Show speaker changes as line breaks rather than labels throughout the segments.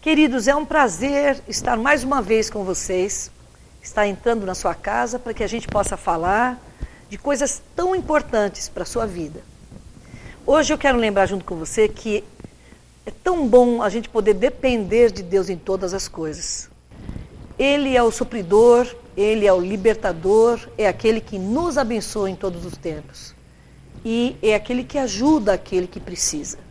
Queridos, é um prazer estar mais uma vez com vocês, estar entrando na sua casa para que a gente possa falar de coisas tão importantes para a sua vida. Hoje eu quero lembrar junto com você que é tão bom a gente poder depender de Deus em todas as coisas. Ele é o supridor, Ele é o libertador, é aquele que nos abençoa em todos os tempos. E é aquele que ajuda aquele que precisa.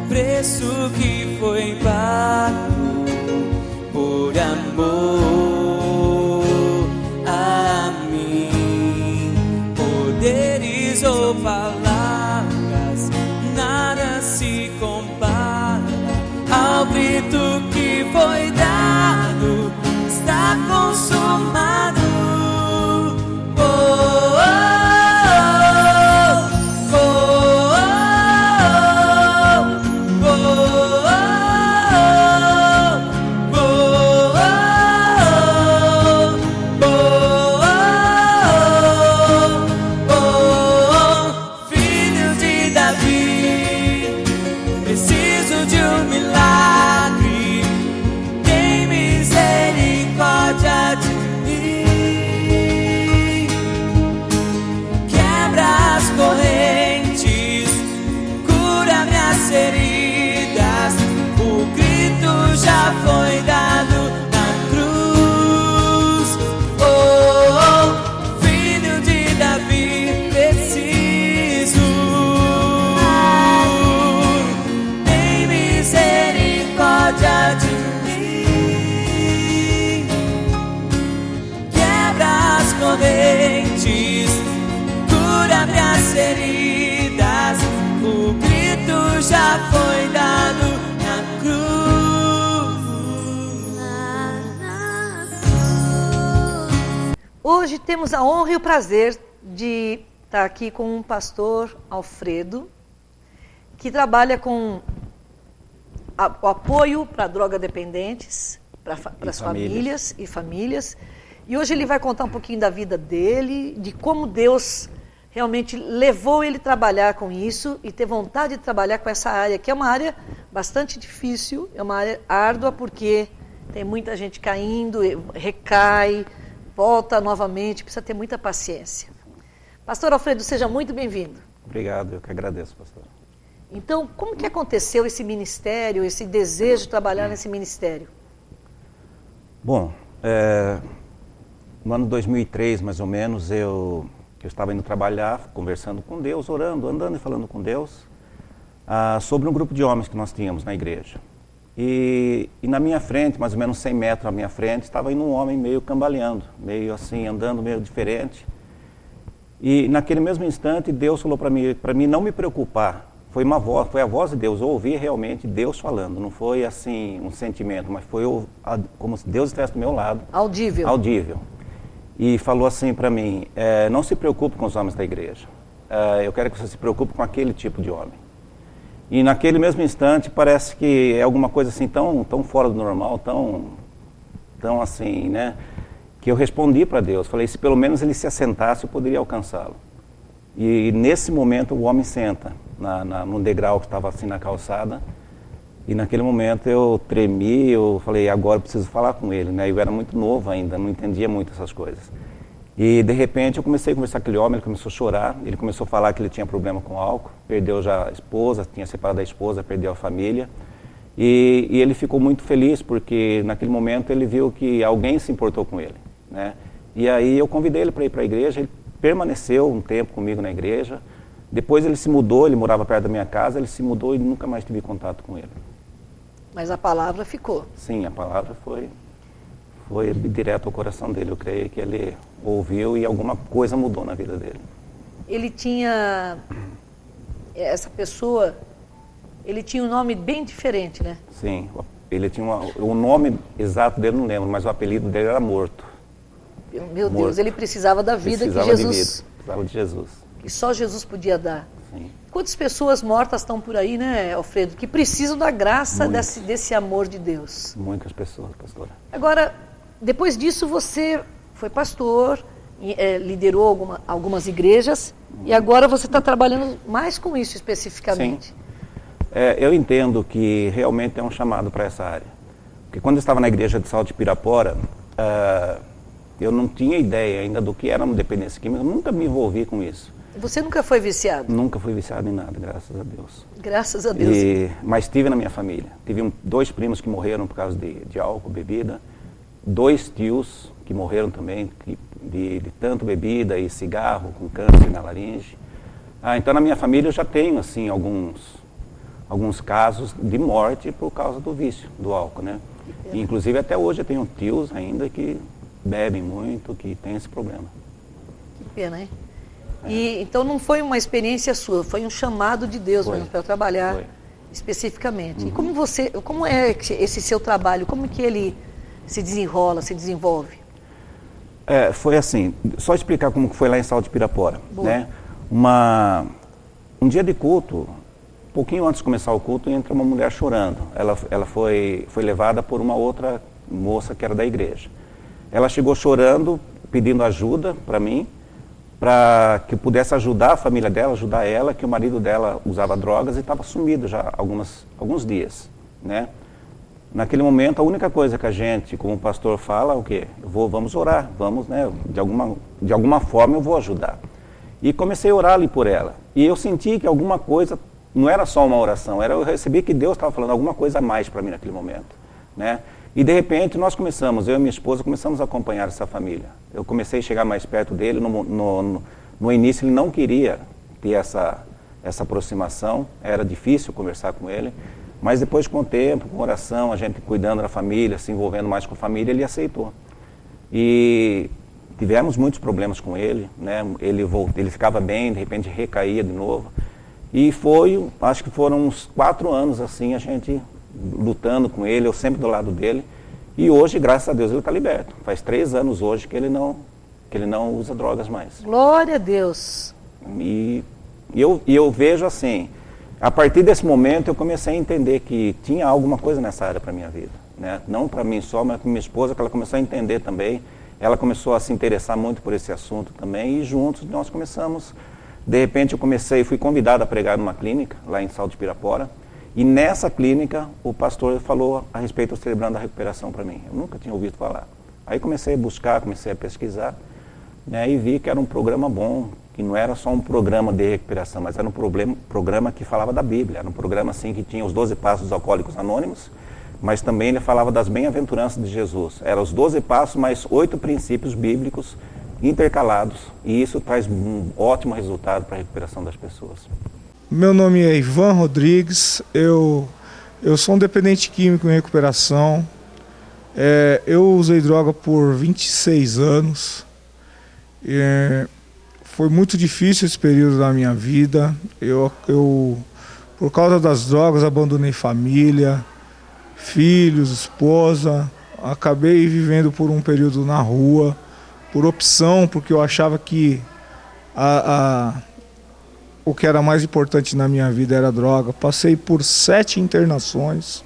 Preço que foi pago por amor a mim. Poderes ou palavras, nada se compara ao grito que foi dado. Está consumado. Já foi dado na cruz. Filho de Davi, preciso. Tem misericórdia de mim. Quebra as correntes, cura-me as feridas. O grito já foi dado na cruz.
Hoje temos a honra e o prazer de estar aqui com o pastor Alfredo, que trabalha com o apoio para droga-dependentes, para as famílias e famílias. E hoje ele vai contar um pouquinho da vida dele, de como Deus realmente levou ele a trabalhar com isso e ter vontade de trabalhar com essa área, que é uma área bastante difícil, é uma área árdua, porque tem muita gente caindo, recai, volta novamente, precisa ter muita paciência. Pastor Alfredo, seja muito bem-vindo.
Obrigado, eu que agradeço, pastor.
Então, como que aconteceu esse ministério, esse desejo de trabalhar nesse ministério?
Bom, no ano 2003, mais ou menos, eu estava indo trabalhar, conversando com Deus, orando, andando e falando com Deus, sobre um grupo de homens que nós tínhamos na igreja. E na minha frente, mais ou menos 100 metros à minha frente, estava indo um homem meio cambaleando, meio assim, andando meio diferente. E naquele mesmo instante, Deus falou para mim não me preocupar. Foi a voz de Deus, eu ouvi realmente Deus falando. Não foi assim um sentimento, mas foi como se Deus estivesse do meu lado.
Audível.
Audível. E falou assim para mim, não se preocupe com os homens da igreja. Eu quero que você se preocupe com aquele tipo de homem. E naquele mesmo instante parece que é alguma coisa assim tão fora do normal, tão assim, né? Que eu respondi para Deus, falei, se pelo menos ele se assentasse eu poderia alcançá-lo. E nesse momento o homem senta no degrau que estava assim na calçada. E naquele momento eu tremi, eu falei, agora eu preciso falar com ele, né? Eu era muito novo ainda, não entendia muito essas coisas. E de repente eu comecei a conversar com aquele homem, ele começou a chorar, ele começou a falar que ele tinha problema com álcool, perdeu já a esposa, tinha separado da esposa, perdeu a família. E ele ficou muito feliz porque naquele momento ele viu que alguém se importou com ele, né? E aí eu convidei ele para ir para a igreja, ele permaneceu um tempo comigo na igreja. Depois ele se mudou, ele morava perto da minha casa, ele se mudou e nunca mais tive contato com ele.
Mas a palavra ficou.
Sim, a palavra foi. Foi direto ao coração dele. Eu creio que ele ouviu e alguma coisa mudou na vida dele.
Ele tinha... Essa pessoa, ele tinha um nome bem diferente, né?
Sim, ele tinha o nome exato dele não lembro, mas o apelido dele era Morto.
Meu Deus, ele precisava da vida
Precisava
que Jesus...
de vida, precisava de Jesus.
Que só Jesus podia dar.
Sim.
Quantas pessoas mortas estão por aí, né, Alfredo, que precisam da graça desse amor de Deus?
Muitas pessoas, pastora.
Agora, depois disso você foi pastor, liderou algumas igrejas e agora você está trabalhando mais com isso especificamente.
Sim. Eu entendo que realmente é um chamado para essa área. Porque quando eu estava na igreja de Salto de Pirapora, eu não tinha ideia ainda do que era uma dependência química, eu nunca me envolvi com isso.
Você nunca foi viciado?
Nunca fui viciado em nada, graças a Deus.
Graças a Deus.
Mas tive na minha família. Tive 2 primos que morreram por causa de álcool, bebida. 2 tios que morreram também de tanto bebida e cigarro, com câncer na laringe. Então na minha família eu já tenho assim alguns casos de morte por causa do vício do álcool, né? E, inclusive até hoje eu tenho tios ainda que bebem muito, que tem esse problema.
Que pena, hein? E então não foi uma experiência sua, foi um chamado de Deus mesmo para trabalhar especificamente. E como é esse seu trabalho? Como que ele se desenrola, se desenvolve?
Foi assim, só explicar como foi lá em Salto de Pirapora, né? Um dia de culto, um pouquinho antes de começar o culto, entra uma mulher chorando. Ela foi levada por uma outra moça que era da igreja. Ela chegou chorando, pedindo ajuda para mim, para que eu pudesse ajudar a família dela, ajudar ela, que o marido dela usava drogas e estava sumido já alguns dias, né? Naquele momento, a única coisa que a gente, como pastor, fala é o quê? Vamos orar, vamos, né? De alguma forma eu vou ajudar. E comecei a orar ali por ela. E eu senti que alguma coisa, não era só uma oração, eu recebi que Deus estava falando alguma coisa a mais para mim naquele momento, né? E de repente nós eu e minha esposa começamos a acompanhar essa família. Eu comecei a chegar mais perto dele, no início ele não queria ter essa aproximação, era difícil conversar com ele, mas depois com o tempo, com oração, a gente cuidando da família, se envolvendo mais com a família, ele aceitou. E tivemos muitos problemas com ele, né? Ele ficava bem, de repente recaía de novo. E acho que foram uns 4 anos assim, a gente lutando com ele, eu sempre do lado dele. E hoje, graças a Deus, ele está liberto. Faz 3 anos hoje que ele não usa drogas mais.
Glória a Deus.
E eu vejo assim, a partir desse momento eu comecei a entender que tinha alguma coisa nessa área para a minha vida, né? Não para mim só, mas para minha esposa, que ela começou a entender também. Ela começou a se interessar muito por esse assunto também, e juntos nós começamos. De repente fui convidado a pregar numa clínica, lá em Salto de Pirapora. E nessa clínica, o pastor falou a respeito do Celebrando a Recuperação para mim. Eu nunca tinha ouvido falar. Aí comecei a buscar, comecei a pesquisar, né, e vi que era um programa bom, que não era só um programa de recuperação, mas era um programa que falava da Bíblia. Era um programa assim que tinha os 12 passos dos Alcoólicos Anônimos, mas também ele falava das bem-aventuranças de Jesus. Eram os 12 passos mais 8 princípios bíblicos intercalados. E isso traz um ótimo resultado para a recuperação das pessoas.
Meu nome é Ivan Rodrigues, eu sou um dependente químico em recuperação. Eu usei droga por 26 anos. Foi muito difícil esse período da minha vida. Eu, por causa das drogas, abandonei família, filhos, esposa. Acabei vivendo por um período na rua, por opção, porque eu achava que o que era mais importante na minha vida era droga. Passei por 7 internações,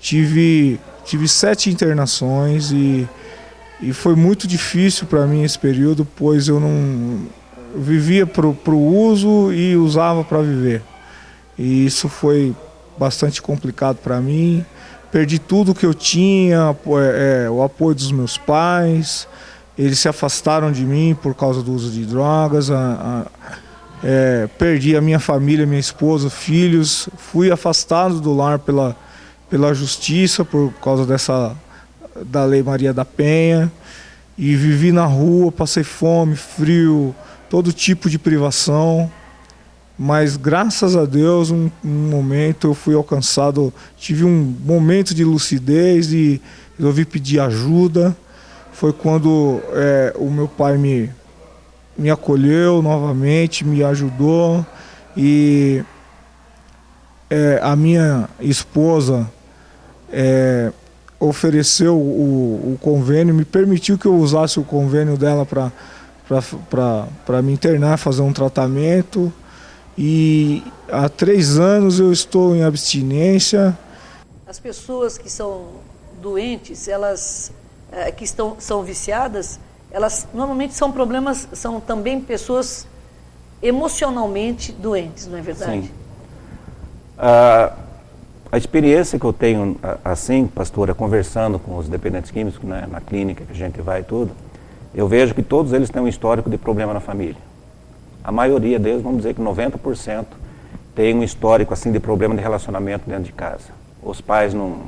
tive 7 internações e foi muito difícil para mim esse período, pois eu vivia pro uso e usava para viver. E isso foi bastante complicado para mim. Perdi tudo que eu tinha, o apoio dos meus pais, eles se afastaram de mim por causa do uso de drogas. Perdi a minha família, minha esposa, filhos, fui afastado do lar pela justiça por causa da Lei Maria da Penha, e vivi na rua, passei fome, frio, todo tipo de privação, mas graças a Deus, um momento eu fui alcançado, tive um momento de lucidez e resolvi pedir ajuda. Foi quando o meu pai me acolheu novamente, me ajudou, e a minha esposa ofereceu o convênio, me permitiu que eu usasse o convênio dela para me internar, fazer um tratamento. E há 3 anos eu estou em abstinência.
As pessoas que são doentes, elas são viciadas, elas normalmente são problemas, são também pessoas emocionalmente doentes, não é verdade?
Sim. A experiência que eu tenho, assim, pastora, conversando com os dependentes químicos, né, na clínica que a gente vai e tudo, eu vejo que todos eles têm um histórico de problema na família. A maioria deles, vamos dizer que 90%, tem um histórico assim de problema de relacionamento dentro de casa. Os pais não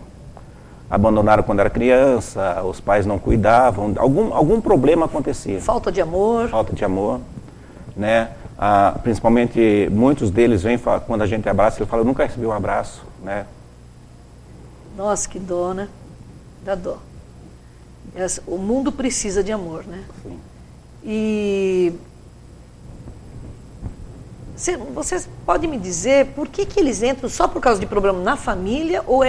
abandonaram quando era criança, os pais não cuidavam, algum problema acontecia.
Falta de amor.
Falta de amor, né? Principalmente muitos deles vêm, quando a gente abraça, ele fala, eu nunca recebi um abraço, né?
Nossa, que dó, né? Dá dó. O mundo precisa de amor, né?
Sim.
E vocês podem me dizer por que eles entram só por causa de problema na família, ou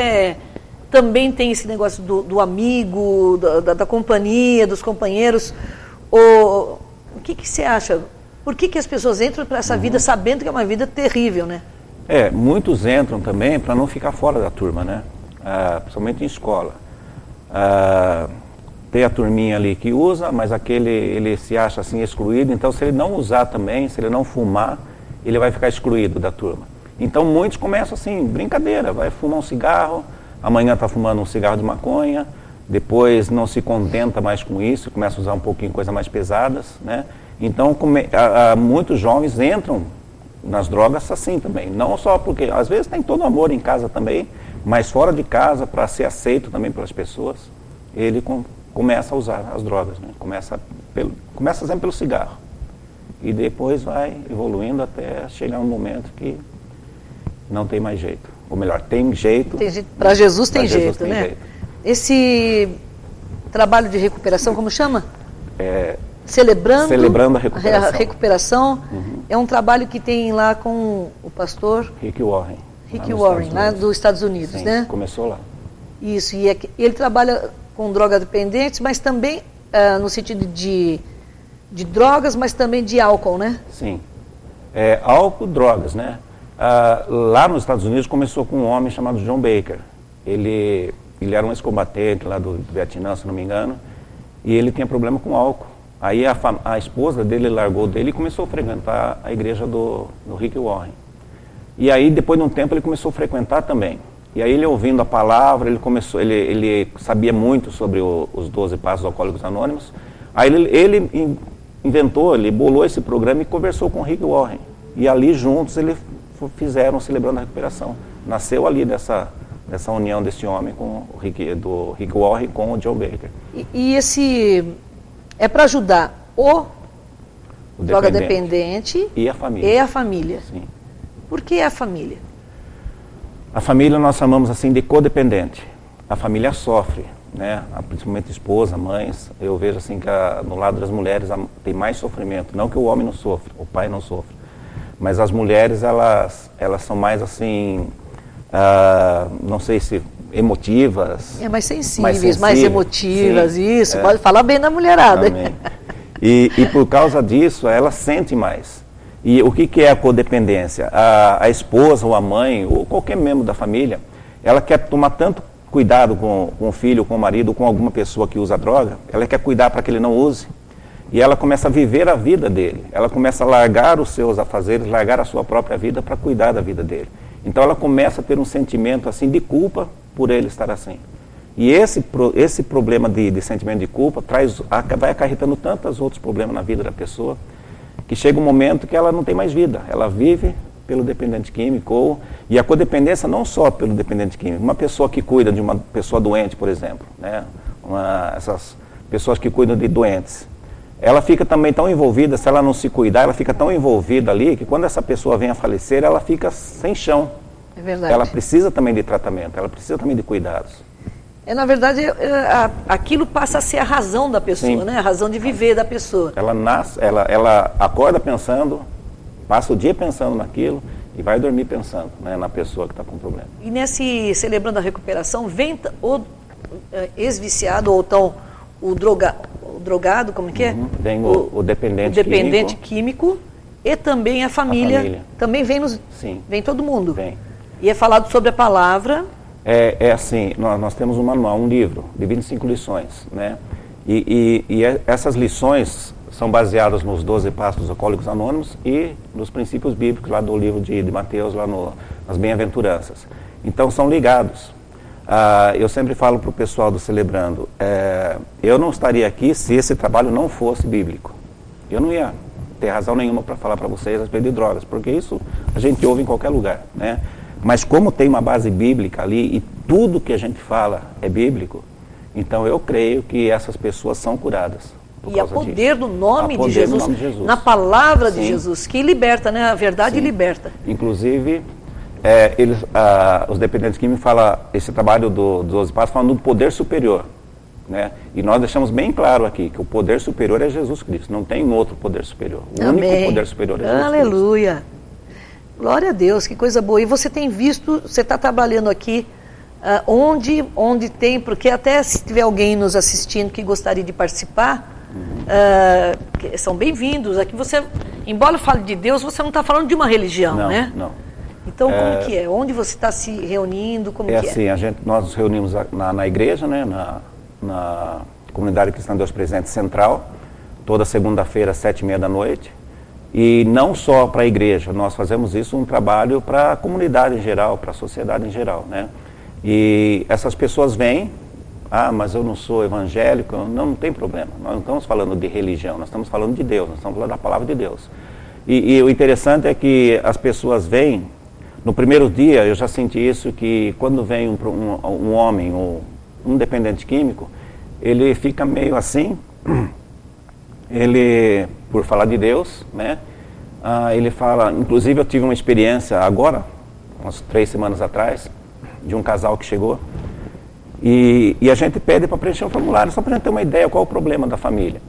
também tem esse negócio do amigo, da companhia, dos companheiros? Ou o que você acha? Por que as pessoas entram para essa vida sabendo que é uma vida terrível, né?
Muitos entram também para não ficar fora da turma, né? Principalmente em escola. Tem a turminha ali que usa, mas ele se acha assim excluído, então se ele não usar também, se ele não fumar, ele vai ficar excluído da turma. Então muitos começam assim, brincadeira, vai fumar um cigarro, amanhã está fumando um cigarro de maconha, depois não se contenta mais com isso, começa a usar um pouquinho coisas mais pesadas, né? Então muitos jovens entram nas drogas assim também, não só porque, às vezes tem todo o amor em casa também, mas fora de casa, para ser aceito também pelas pessoas, ele começa a usar as drogas, né? Começa sempre pelo cigarro. E depois vai evoluindo até chegar um momento que não tem mais jeito. Ou melhor, tem jeito.
Para Jesus tem jeito, né? Esse trabalho de recuperação, como chama? Celebrando a recuperação. É um trabalho que tem lá com o pastor
Rick Warren.
Rick Warren, lá dos Estados Unidos,
sim,
né?
Começou lá.
Isso, e ele trabalha com drogadependentes, mas também no sentido de drogas, mas também de álcool, né?
Sim. Álcool, drogas, né? Lá nos Estados Unidos começou com um homem chamado John Baker. Ele era um ex-combatente lá do Vietnã, se não me engano, e ele tinha problema com álcool. Aí a esposa dele largou dele e começou a frequentar a igreja do Rick Warren. E aí, depois de um tempo, ele começou a frequentar também. E aí, ele ouvindo a palavra, ele sabia muito sobre os 12 Passos Alcoólicos Anônimos. Aí ele bolou esse programa e conversou com o Rick Warren. E ali juntos eles fizeram Celebrando a Recuperação. Nasceu ali dessa união desse homem do Rick Warren com o Joe Baker.
E esse é para ajudar o drogadependente
e a família.
Sim. Por que a família?
A família nós chamamos assim de codependente. A família sofre, né? Principalmente esposa, mães. Eu vejo assim que no lado das mulheres tem mais sofrimento. Não que o homem não sofra, o pai não sofre. Mas as mulheres, elas são mais assim, não sei se emotivas.
Mais sensíveis, mais emotivas, sim, isso. Pode falar bem da mulherada.
Também. E por causa disso, ela sente mais. E o que é a codependência? A esposa ou a mãe, ou qualquer membro da família, ela quer tomar tanto cuidado com o filho, com o marido, com alguma pessoa que usa droga, ela quer cuidar para que ele não use. E ela começa a viver a vida dele. Ela começa a largar os seus afazeres, largar a sua própria vida para cuidar da vida dele. Então ela começa a ter um sentimento assim de culpa por ele estar assim. E esse problema de sentimento de culpa vai acarretando tantos outros problemas na vida da pessoa, que chega um momento que ela não tem mais vida. Ela vive pelo dependente químico, e a codependência não só pelo dependente químico. Uma pessoa que cuida de uma pessoa doente, por exemplo, né? Essas pessoas que cuidam de doentes. ela fica também tão envolvida, se ela não se cuidar, ela fica tão envolvida ali, que quando essa pessoa vem a falecer, ela fica sem chão.
É verdade.
Ela precisa também de tratamento, ela precisa também de cuidados.
Na verdade, aquilo passa a ser a razão da pessoa,
Sim.
né? A razão de viver da pessoa.
Ela nasce, ela acorda pensando, passa o dia pensando naquilo e vai dormir pensando, né, na pessoa que está com problema.
E nesse Celebrando a Recuperação, vem o ex-viciado ou então o drogado, como que é?
Vem o dependente
químico e também a família. Também vem
Sim.
Vem todo mundo.
Vem.
E é falado sobre a palavra.
É assim, nós temos um manual, um livro de 25 lições, né? E essas lições são baseadas nos 12 passos dos Alcoólicos Anônimos e nos princípios bíblicos lá do livro de Mateus, lá nas Bem-aventuranças. Então são ligados. Eu sempre falo para o pessoal do Celebrando, eu não estaria aqui se esse trabalho não fosse bíblico. Eu não ia ter razão nenhuma para falar para vocês a respeito de drogas, porque isso a gente ouve em qualquer lugar, né? Mas como tem uma base bíblica ali e tudo que a gente fala é bíblico, então eu creio que essas pessoas são curadas.
E há poder do nome de Jesus,
no nome de Jesus,
na palavra
Sim.
de Jesus, que liberta, né? A verdade
Sim.
liberta.
Inclusive, os dependentes químicos falam, esse trabalho dos 12 passos, falando do poder superior. Né? E nós deixamos bem claro aqui que o poder superior é Jesus Cristo, não tem outro poder superior. O
Amém.
único poder superior é Jesus
Aleluia.
Cristo.
Glória a Deus, que coisa boa. E você tem visto, você está trabalhando aqui onde tem, porque até se tiver alguém nos assistindo que gostaria de participar, são bem-vindos. Aqui você, embora fale de Deus, você não está falando de uma religião,
Não,
né?
não.
Então, como que é? Onde você está se reunindo? Como que
Assim, nós nos reunimos na igreja, né, na Comunidade Cristã Deus Presente Central, toda segunda-feira, às 7h30 da noite. E não só para a igreja, nós fazemos isso um trabalho para a comunidade em geral, para a sociedade em geral, né? E essas pessoas vêm, mas eu não sou evangélico, não tem problema. Nós não estamos falando de religião, nós estamos falando de Deus, nós estamos falando da palavra de Deus. E o interessante é que as pessoas vêm, no primeiro dia eu já senti isso, que quando vem um homem ou um dependente químico, ele fica meio assim, ele, por falar de Deus, né? Ele fala, inclusive eu tive uma experiência agora, umas 3 semanas atrás, de um casal que chegou, e a gente pede para preencher um formulário, só para a gente ter uma ideia qual é o problema da família.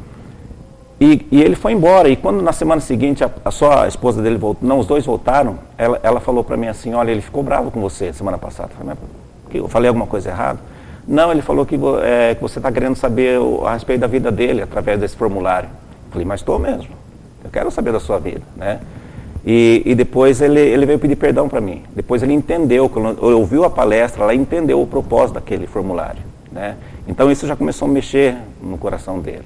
E ele foi embora, e quando na semana seguinte só a esposa dele voltou, não, os dois voltaram, ela falou para mim assim, olha, ele ficou bravo com você semana passada. Eu falei alguma coisa errada? Não, ele falou que você está querendo saber a respeito da vida dele através desse formulário. Eu falei, mas estou mesmo, eu quero saber da sua vida, né? E depois ele veio pedir perdão para mim. Depois ele entendeu, quando ouviu a palestra, ela entendeu o propósito daquele formulário, né? Então isso já começou a mexer no coração dele.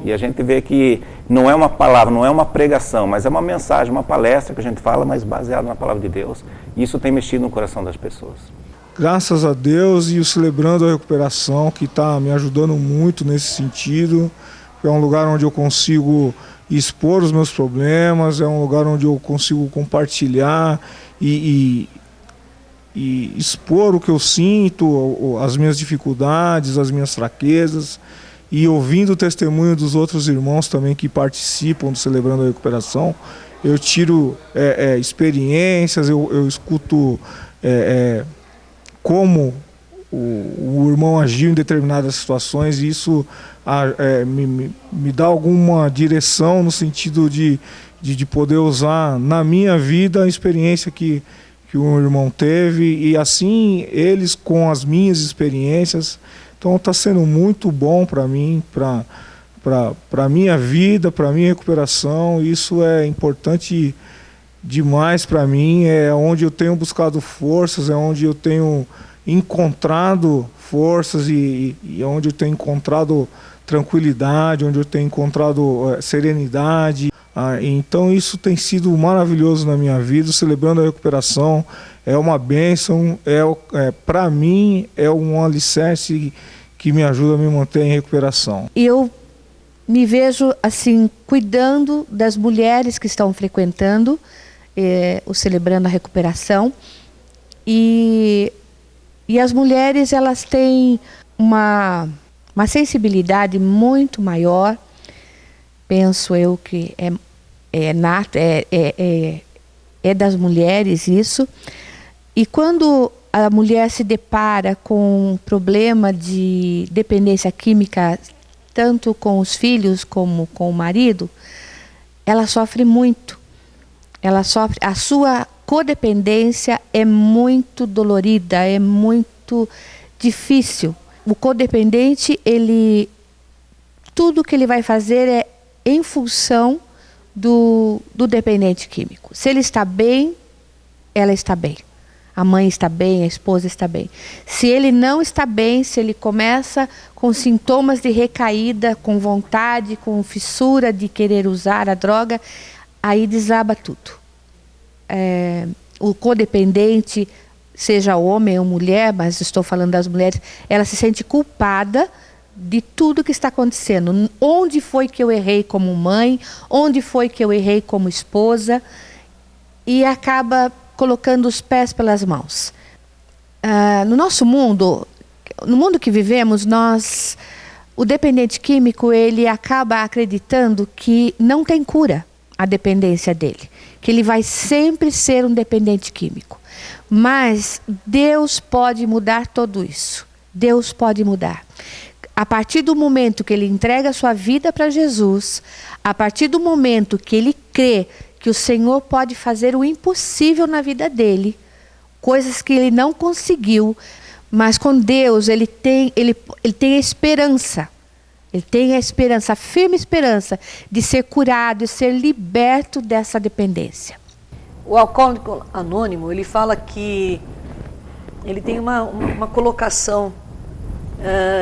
E a gente vê que não é uma palavra, não é uma pregação, mas é uma mensagem, uma palestra que a gente fala, mas baseada na palavra de Deus. E isso tem mexido no coração das pessoas.
Graças a Deus, e o Celebrando a Recuperação, que está me ajudando muito nesse sentido. É um lugar onde eu consigo expor os meus problemas, é um lugar onde eu consigo compartilhar e expor o que eu sinto, as minhas dificuldades, as minhas fraquezas, e ouvindo o testemunho dos outros irmãos também que participam do Celebrando a Recuperação, eu tiro experiências, eu escuto como o irmão agiu em determinadas situações, e isso me dá alguma direção no sentido de poder usar na minha vida a experiência que um irmão teve, e assim eles com as minhas experiências. Então está sendo muito bom para mim, para a minha vida, para a minha recuperação. Isso é importante demais para mim, é onde eu tenho buscado forças, é onde eu tenho encontrado forças e onde eu tenho encontrado tranquilidade, onde eu tenho encontrado serenidade. Então isso tem sido maravilhoso na minha vida. Celebrando a Recuperação é uma bênção, para mim é um alicerce que me ajuda a me manter em recuperação.
Eu me vejo assim, cuidando das mulheres que estão frequentando o Celebrando a Recuperação, e as mulheres, elas têm uma sensibilidade muito maior, penso eu que é nato, é das mulheres isso. E quando a mulher se depara com um problema de dependência química, tanto com os filhos como com o marido, ela sofre muito. A sua codependência é muito dolorida, é muito difícil. O codependente, tudo que ele vai fazer é em função do dependente químico. Se ele está bem, ela está bem. A mãe está bem, a esposa está bem. Se ele não está bem, se ele começa com sintomas de recaída, com vontade, com fissura de querer usar a droga, aí desaba tudo. O codependente, seja homem ou mulher, mas estou falando das mulheres, ela se sente culpada de tudo que está acontecendo. Onde foi que eu errei como mãe? Onde foi que eu errei como esposa? E acaba colocando os pés pelas mãos. No nosso mundo, no mundo que vivemos, o dependente químico, ele acaba acreditando que não tem cura a dependência dele, que ele vai sempre ser um dependente químico. Mas Deus pode mudar tudo isso. Deus pode mudar. A partir do momento que ele entrega a sua vida para Jesus, a partir do momento que ele crê que o Senhor pode fazer o impossível na vida dele, coisas que ele não conseguiu, mas com Deus ele tem a esperança. Ele tem a esperança, a firme esperança de ser curado e ser liberto dessa dependência.
O Alcoólico Anônimo, ele fala que ele tem uma colocação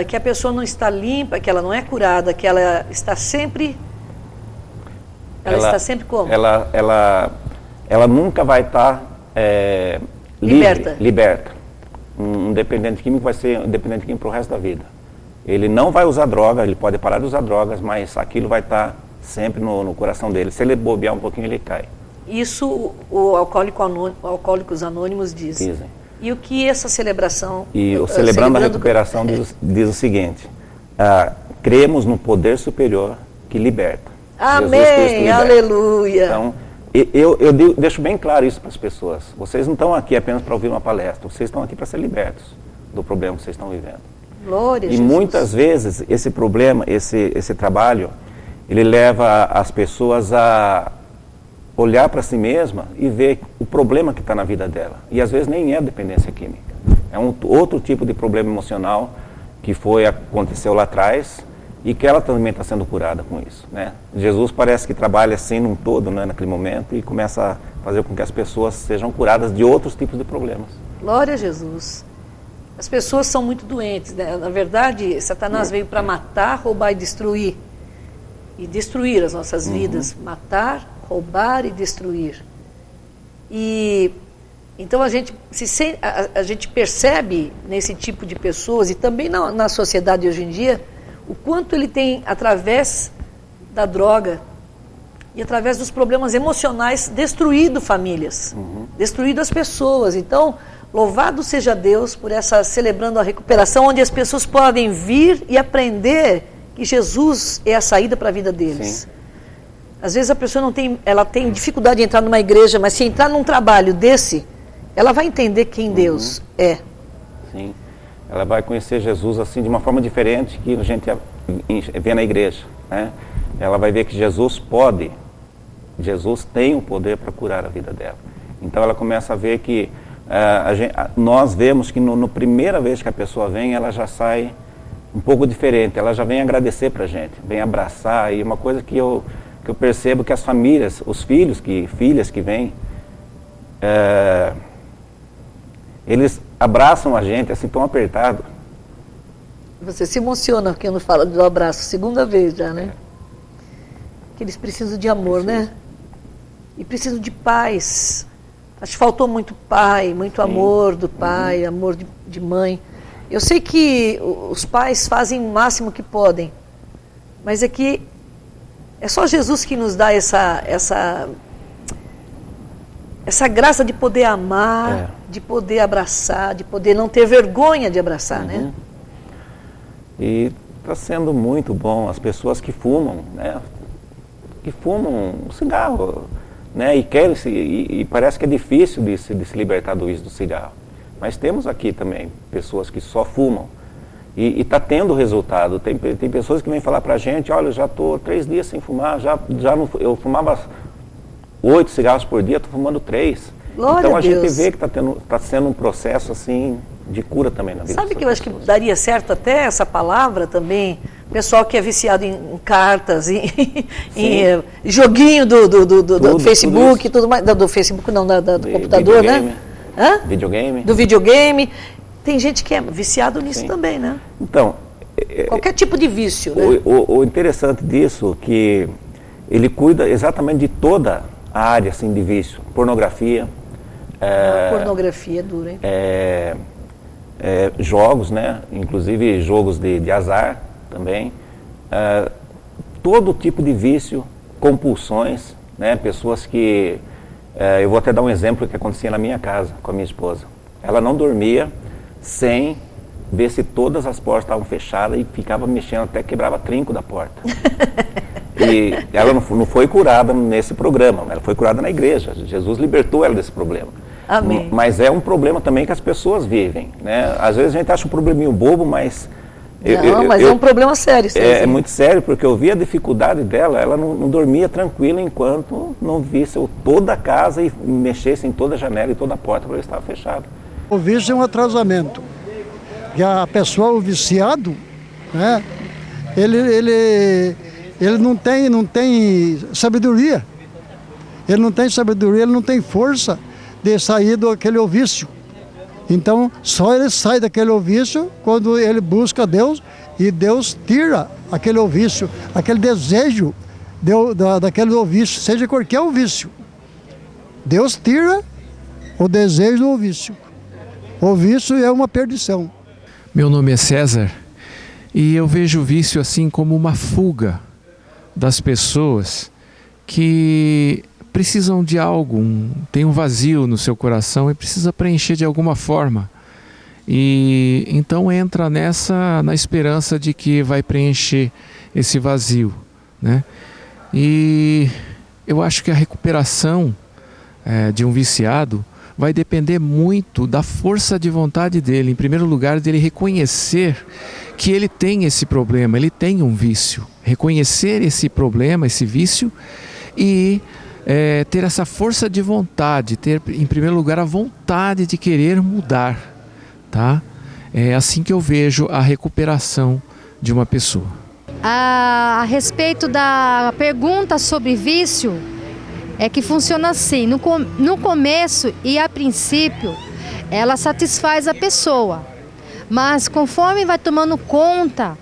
que a pessoa não está limpa, que ela não é curada, que ela está sempre... Ela está sempre como?
Ela nunca vai estar liberta. Um dependente químico vai ser um dependente químico para o resto da vida. Ele não vai usar droga, ele pode parar de usar drogas, mas aquilo vai estar sempre no coração dele. Se ele bobear um pouquinho, ele cai.
Isso o Alcoólicos Anônimos dizem. E o que essa celebração...
E o Celebrando a Recuperação diz o seguinte: cremos no poder superior que liberta.
Amém, aleluia.
Então, eu deixo bem claro isso para as pessoas. Vocês não estão aqui apenas para ouvir uma palestra, vocês estão aqui para ser libertos do problema que vocês estão vivendo.
Glória a
Jesus. E muitas vezes esse problema, esse trabalho, ele leva as pessoas a olhar para si mesma e ver o problema que está na vida dela. E às vezes nem é dependência química. É outro tipo de problema emocional que aconteceu lá atrás e que ela também está sendo curada com isso, né? Jesus parece que trabalha assim num todo, né, naquele momento, e começa a fazer com que as pessoas sejam curadas de outros tipos de problemas.
Glória a Jesus. As pessoas são muito doentes, né? Na verdade, Satanás veio para matar, roubar e destruir. E destruir as nossas vidas. Matar, roubar e destruir. E então a gente percebe nesse tipo de pessoas, e também na sociedade hoje em dia, o quanto ele tem, através da droga e através dos problemas emocionais, destruído famílias, destruído as pessoas. Então, louvado seja Deus por essa Celebrando a Recuperação, onde as pessoas podem vir e aprender que Jesus é a saída para a vida deles. Sim. Às vezes a pessoa ela tem dificuldade de entrar numa igreja, mas se entrar num trabalho desse, ela vai entender quem Deus é. Sim.
Ela vai conhecer Jesus assim de uma forma diferente que a gente vê na igreja, né? Ela vai ver que Jesus tem o poder para curar a vida dela. Então ela começa a ver que nós vemos que na primeira vez que a pessoa vem, ela já sai um pouco diferente, ela já vem agradecer para a gente, vem abraçar. E uma coisa que eu percebo que as famílias, os filhas que vêm, eles abraçam a gente assim tão apertado.
Você se emociona quando fala do abraço, segunda vez já, né? Que eles precisam de amor, né? E precisam de paz. Acho que faltou muito pai, muito amor do pai, amor de mãe. Eu sei que os pais fazem o máximo que podem, mas é que é só Jesus que nos dá essa graça de poder amar, de poder abraçar, de poder não ter vergonha de abraçar, né?
E está sendo muito bom. As pessoas que fumam, né? que fumam um cigarro, né? E parece que é difícil de se libertar do vício do cigarro. Mas temos aqui também pessoas que só fumam e está tendo resultado. Tem pessoas que vêm falar para a gente, olha, eu já estou 3 dias sem fumar, eu fumava 8 cigarros por dia, estou fumando 3.
Glória
então
a
gente
Deus.
vê que está sendo um processo assim de cura também na vida.
Sabe que eu acho que daria certo até essa palavra também, pessoal que é viciado em cartas, em joguinho do Facebook, tudo mais, do Facebook não, do computador, né? Hã?
Videogame.
Do videogame. Tem gente que é viciado nisso também, né?
Então,
qualquer tipo de vício, né?
O interessante disso é que ele cuida exatamente de toda a área assim, de vício. Pornografia.
Pornografia é dura, hein?
Jogos, né? Inclusive jogos de azar também. Todo tipo de vício, compulsões, né? Pessoas que... eu vou até dar um exemplo que acontecia na minha casa com a minha esposa. Ela não dormia sem ver se todas as portas estavam fechadas e ficava mexendo até quebrava trinco da porta. E ela não foi curada nesse programa, ela foi curada na igreja. Jesus libertou ela desse problema.
Amém.
Mas é um problema também que as pessoas vivem, né? Às vezes a gente acha um probleminha bobo, mas...
mas é um problema sério.
É muito sério, porque eu vi a dificuldade dela, ela não dormia tranquila enquanto não visse toda a casa e mexesse em toda a janela e toda a porta, porque estava fechada.
O vício é um atrasamento. E a pessoa, o viciado, né, ele não tem sabedoria. Ele não tem sabedoria, ele não tem força de sair daquele vício. Então, só ele sai daquele vício quando ele busca Deus e Deus tira aquele vício, aquele desejo daquele vício, seja qualquer vício. Deus tira o desejo do vício. O vício é uma perdição.
Meu nome é César e eu vejo o vício assim como uma fuga das pessoas que precisam de algo, tem um vazio no seu coração e precisa preencher de alguma forma. E então entra na esperança de que vai preencher esse vazio, né? E eu acho que a recuperação de um viciado vai depender muito da força de vontade dele. Em primeiro lugar, dele reconhecer que ele tem esse problema, ele tem um vício. Reconhecer esse problema, esse vício e ter essa força de vontade, ter em primeiro lugar a vontade de querer mudar, tá? É assim que eu vejo a recuperação de uma pessoa.
A respeito da pergunta sobre vício, é que funciona assim, no começo e a princípio, ela satisfaz a pessoa, mas conforme vai tomando conta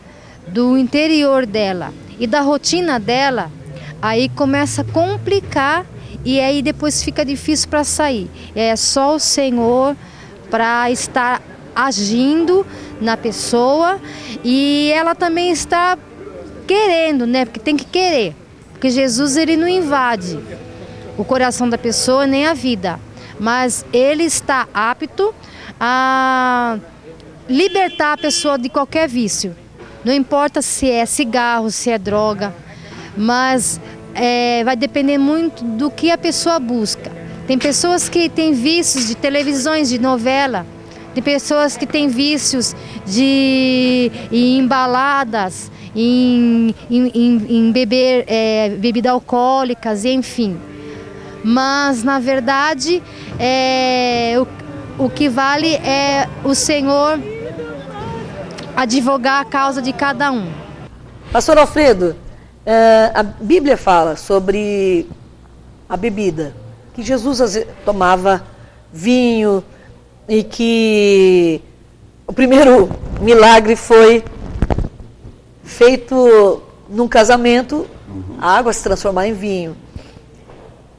do interior dela e da rotina dela, aí começa a complicar e aí depois fica difícil para sair. É só o Senhor para estar agindo na pessoa e ela também está querendo, né? Porque tem que querer, porque Jesus ele não invade o coração da pessoa nem a vida, mas ele está apto a libertar a pessoa de qualquer vício. Não importa se é cigarro, se é droga, mas vai depender muito do que a pessoa busca. Tem pessoas que têm vícios de televisões, de novela, tem pessoas que têm vícios de em baladas, em beber bebidas alcoólicas, enfim. Mas, na verdade, o que vale é o Senhor advogar a causa de cada um.
Pastor Alfredo, a Bíblia fala sobre a bebida, que Jesus tomava vinho e que o primeiro milagre foi feito num casamento, a água se transformar em vinho.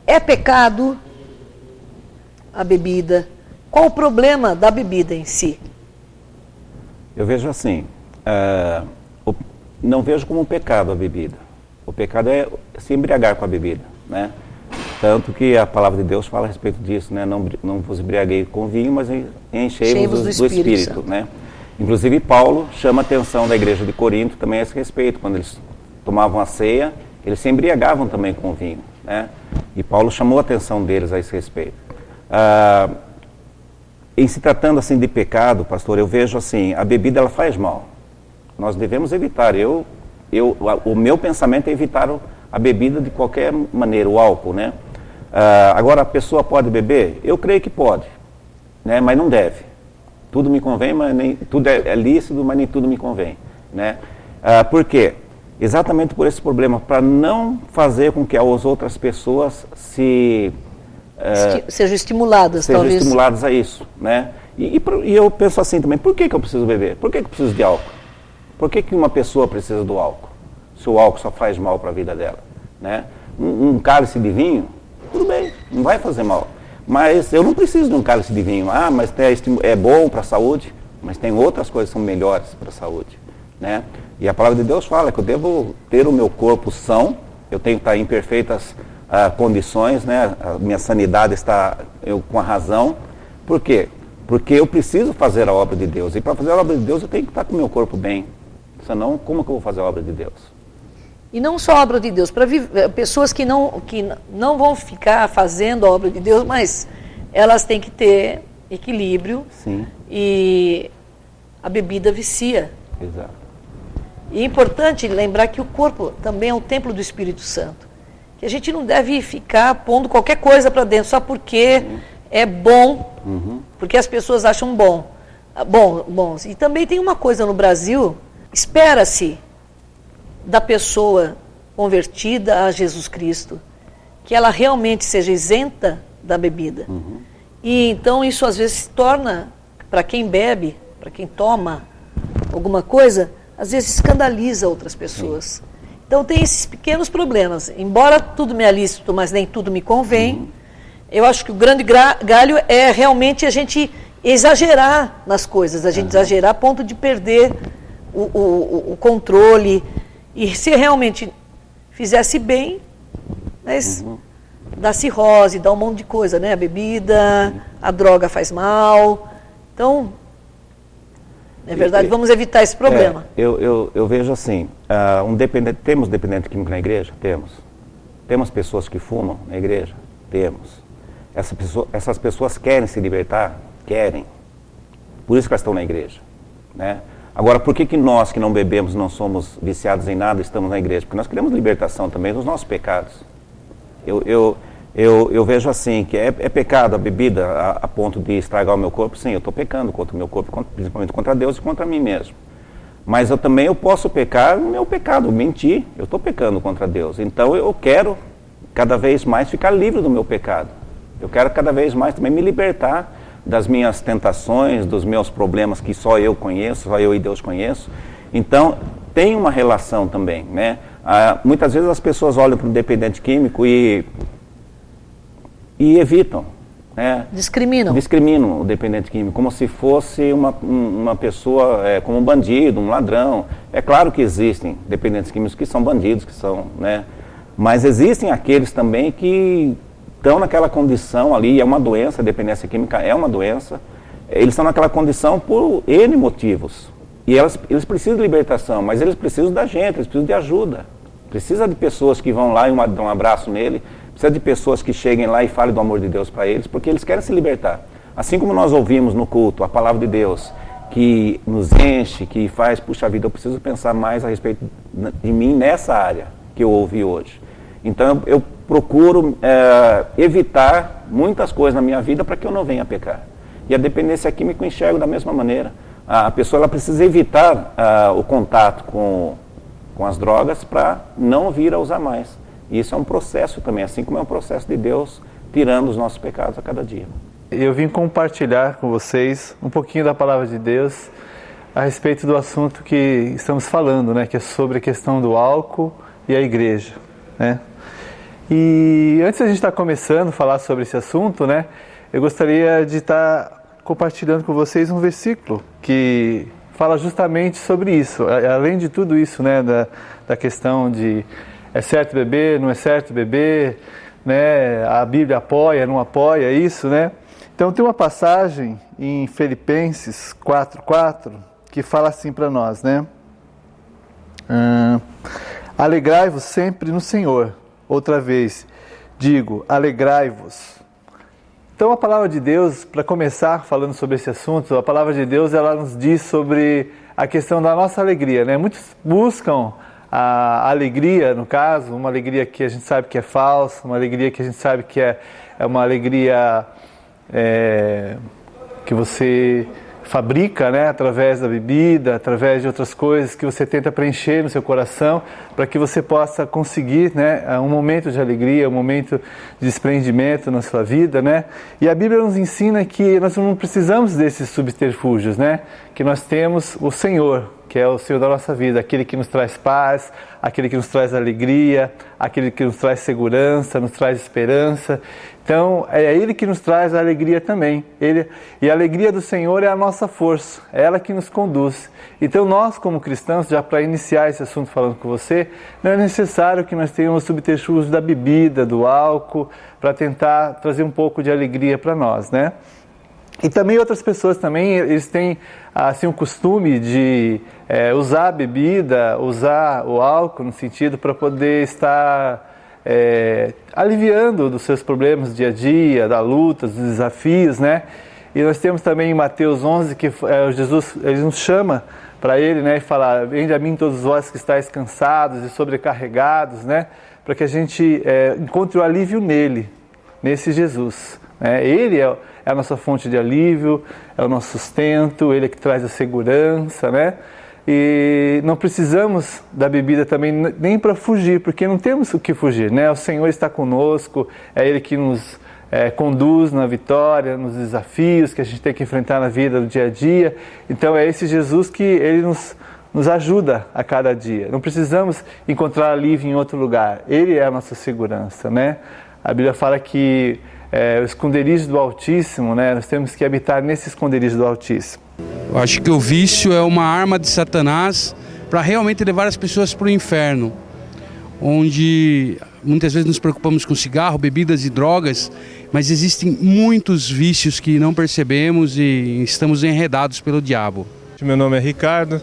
É pecado a bebida? Qual o problema da bebida em si?
Eu vejo assim, não vejo como um pecado a bebida. O pecado é se embriagar com a bebida, né? Tanto que a palavra de Deus fala a respeito disso, né? Não vos embriaguei com vinho, mas enchei-vos do Espírito, né? Inclusive Paulo chama a atenção da igreja de Corinto também a esse respeito, quando eles tomavam a ceia, Eles se embriagavam também com o vinho, né? E Paulo chamou a atenção deles a esse respeito. Em se tratando assim de pecado, pastor, eu vejo assim, a bebida ela faz mal. Nós devemos evitar. O meu pensamento é evitar a bebida de qualquer maneira, o álcool, né? Agora, a pessoa pode beber? Eu creio que pode, né? Mas não deve. Tudo me convém, mas nem tudo é lícito, mas nem tudo me convém, né? Por quê? Exatamente por esse problema, para não fazer com que as outras pessoas
sejam estimuladas, talvez.
Sejam estimuladas a isso, né? E eu penso assim também, por que eu preciso beber? Por que eu preciso de álcool? Por que uma pessoa precisa do álcool? Se o álcool só faz mal para a vida dela, né? Um cálice de vinho, tudo bem, não vai fazer mal. Mas eu não preciso de um cálice de vinho. Mas é bom para a saúde, mas tem outras coisas que são melhores para a saúde, né? E a palavra de Deus fala que eu devo ter o meu corpo são, eu tenho que estar em perfeitas condições, né? A minha sanidade está com a razão. Por quê? Porque eu preciso fazer a obra de Deus. E para fazer a obra de Deus eu tenho que estar com o meu corpo bem. Senão, como que eu vou fazer a obra de Deus?
E não só a obra de Deus, para pessoas que não vão ficar fazendo a obra de Deus, mas elas têm que ter equilíbrio.
Sim.
E a bebida vicia.
Exato.
E é importante lembrar que o corpo também é um templo do Espírito Santo. Que a gente não deve ficar pondo qualquer coisa para dentro só porque é bom, porque as pessoas acham bom. E também tem uma coisa no Brasil, espera-se da pessoa convertida a Jesus Cristo, que ela realmente seja isenta da bebida. E então isso às vezes se torna, para quem bebe, para quem toma alguma coisa, às vezes escandaliza outras pessoas. Então tem esses pequenos problemas. Embora tudo me é lícito, mas nem tudo me convém, eu acho que o grande galho é realmente a gente exagerar nas coisas, a gente exagerar a ponto de perder o controle. E se realmente fizesse bem, mas dá cirrose, dá um monte de coisa, né? A bebida, a droga faz mal. Então, é verdade, vamos evitar esse problema.
Eu vejo assim, temos dependente químico na igreja? Temos. Temos pessoas que fumam na igreja? Temos. Essas pessoas querem se libertar? Querem. Por isso que elas estão na igreja, né? Agora, por que nós que não bebemos, não somos viciados em nada, estamos na igreja? Porque nós queremos libertação também dos nossos pecados. Eu vejo assim, que é pecado a bebida a ponto de estragar o meu corpo. Sim, eu estou pecando contra o meu corpo, principalmente contra Deus e contra mim mesmo. Mas eu também posso pecar no meu pecado, mentir. Eu estou pecando contra Deus. Então eu quero cada vez mais ficar livre do meu pecado. Eu quero cada vez mais também me libertar das minhas tentações, dos meus problemas que só eu conheço, só eu e Deus conheço. Então, tem uma relação também, né? Muitas vezes as pessoas olham para o dependente químico e evitam, né? Discriminam o dependente químico, como se fosse uma pessoa, como um bandido, um ladrão. É claro que existem dependentes químicos que são bandidos, que são, né? Mas existem aqueles também que estão naquela condição ali, é uma doença, a dependência química é uma doença, eles estão naquela condição por N motivos, e eles precisam de libertação, mas eles precisam da gente, eles precisam de ajuda, precisa de pessoas que vão lá e dão um abraço nele, precisa de pessoas que cheguem lá e falem do amor de Deus para eles, porque eles querem se libertar. Assim como nós ouvimos no culto a palavra de Deus, que nos enche, que faz, puxa vida, eu preciso pensar mais a respeito de mim nessa área que eu ouvi hoje. Então eu procuro evitar muitas coisas na minha vida para que eu não venha a pecar. E a dependência química eu enxergo da mesma maneira. A pessoa ela precisa evitar o contato com as drogas para não vir a usar mais. E isso é um processo também, assim como é um processo de Deus tirando os nossos pecados a cada dia.
Eu vim compartilhar com vocês um pouquinho da palavra de Deus a respeito do assunto que estamos falando, né, que é sobre a questão do álcool e a igreja, né? E antes de a gente estar começando a falar sobre esse assunto, né, eu gostaria de estar compartilhando com vocês um versículo que fala justamente sobre isso. Além de tudo isso, né, da questão de é certo beber, não é certo beber, né, a Bíblia apoia, não apoia isso, né? Então tem uma passagem em Filipenses 4:4 que fala assim para nós, né? Alegrai-vos sempre no Senhor. Outra vez, digo, alegrai-vos. Então a palavra de Deus, para começar falando sobre esse assunto, a palavra de Deus ela nos diz sobre a questão da nossa alegria, né? Muitos buscam a alegria, no caso, uma alegria que a gente sabe que é falsa, uma alegria que a gente sabe que é uma alegria que você fabrica, né, através da bebida, através de outras coisas que você tenta preencher no seu coração para que você possa conseguir, né, um momento de alegria, um momento de desprendimento na sua vida, né? E a Bíblia nos ensina que nós não precisamos desses subterfúgios, né? Que nós temos o Senhor, que é o Senhor da nossa vida, aquele que nos traz paz, aquele que nos traz alegria, aquele que nos traz segurança, nos traz esperança. Então, é Ele que nos traz a alegria também. E a alegria do Senhor é a nossa força, é ela que nos conduz. Então, nós como cristãos, já para iniciar esse assunto falando com você, não é necessário que nós tenhamos subterfúgios da bebida, do álcool, para tentar trazer um pouco de alegria para nós, né? E também outras pessoas também, eles têm assim, um costume de usar a bebida, usar o álcool no sentido para poder estar aliviando dos seus problemas do dia a dia, da luta, dos desafios, né? E nós temos também em Mateus 11 que Jesus ele nos chama para Ele, né? E fala, vinde a mim todos vós que estáis cansados e sobrecarregados, né? Para que a gente encontre o alívio nele, nesse Jesus. Ele é a nossa fonte de alívio, é o nosso sustento, Ele é que traz a segurança, né? E não precisamos da bebida também nem para fugir, porque não temos o que fugir, né? O Senhor está conosco, é Ele que nos conduz na vitória, nos desafios que a gente tem que enfrentar na vida do dia a dia. Então é esse Jesus que Ele nos ajuda a cada dia. Não precisamos encontrar alívio em outro lugar, Ele é a nossa segurança, né? A Bíblia fala que o esconderijo do Altíssimo, né? Nós temos que habitar nesse esconderijo do Altíssimo.
Eu acho que o vício é uma arma de Satanás para realmente levar as pessoas para o inferno, onde muitas vezes nos preocupamos com cigarro, bebidas e drogas, mas existem muitos vícios que não percebemos e estamos enredados pelo diabo.
Meu nome é Ricardo.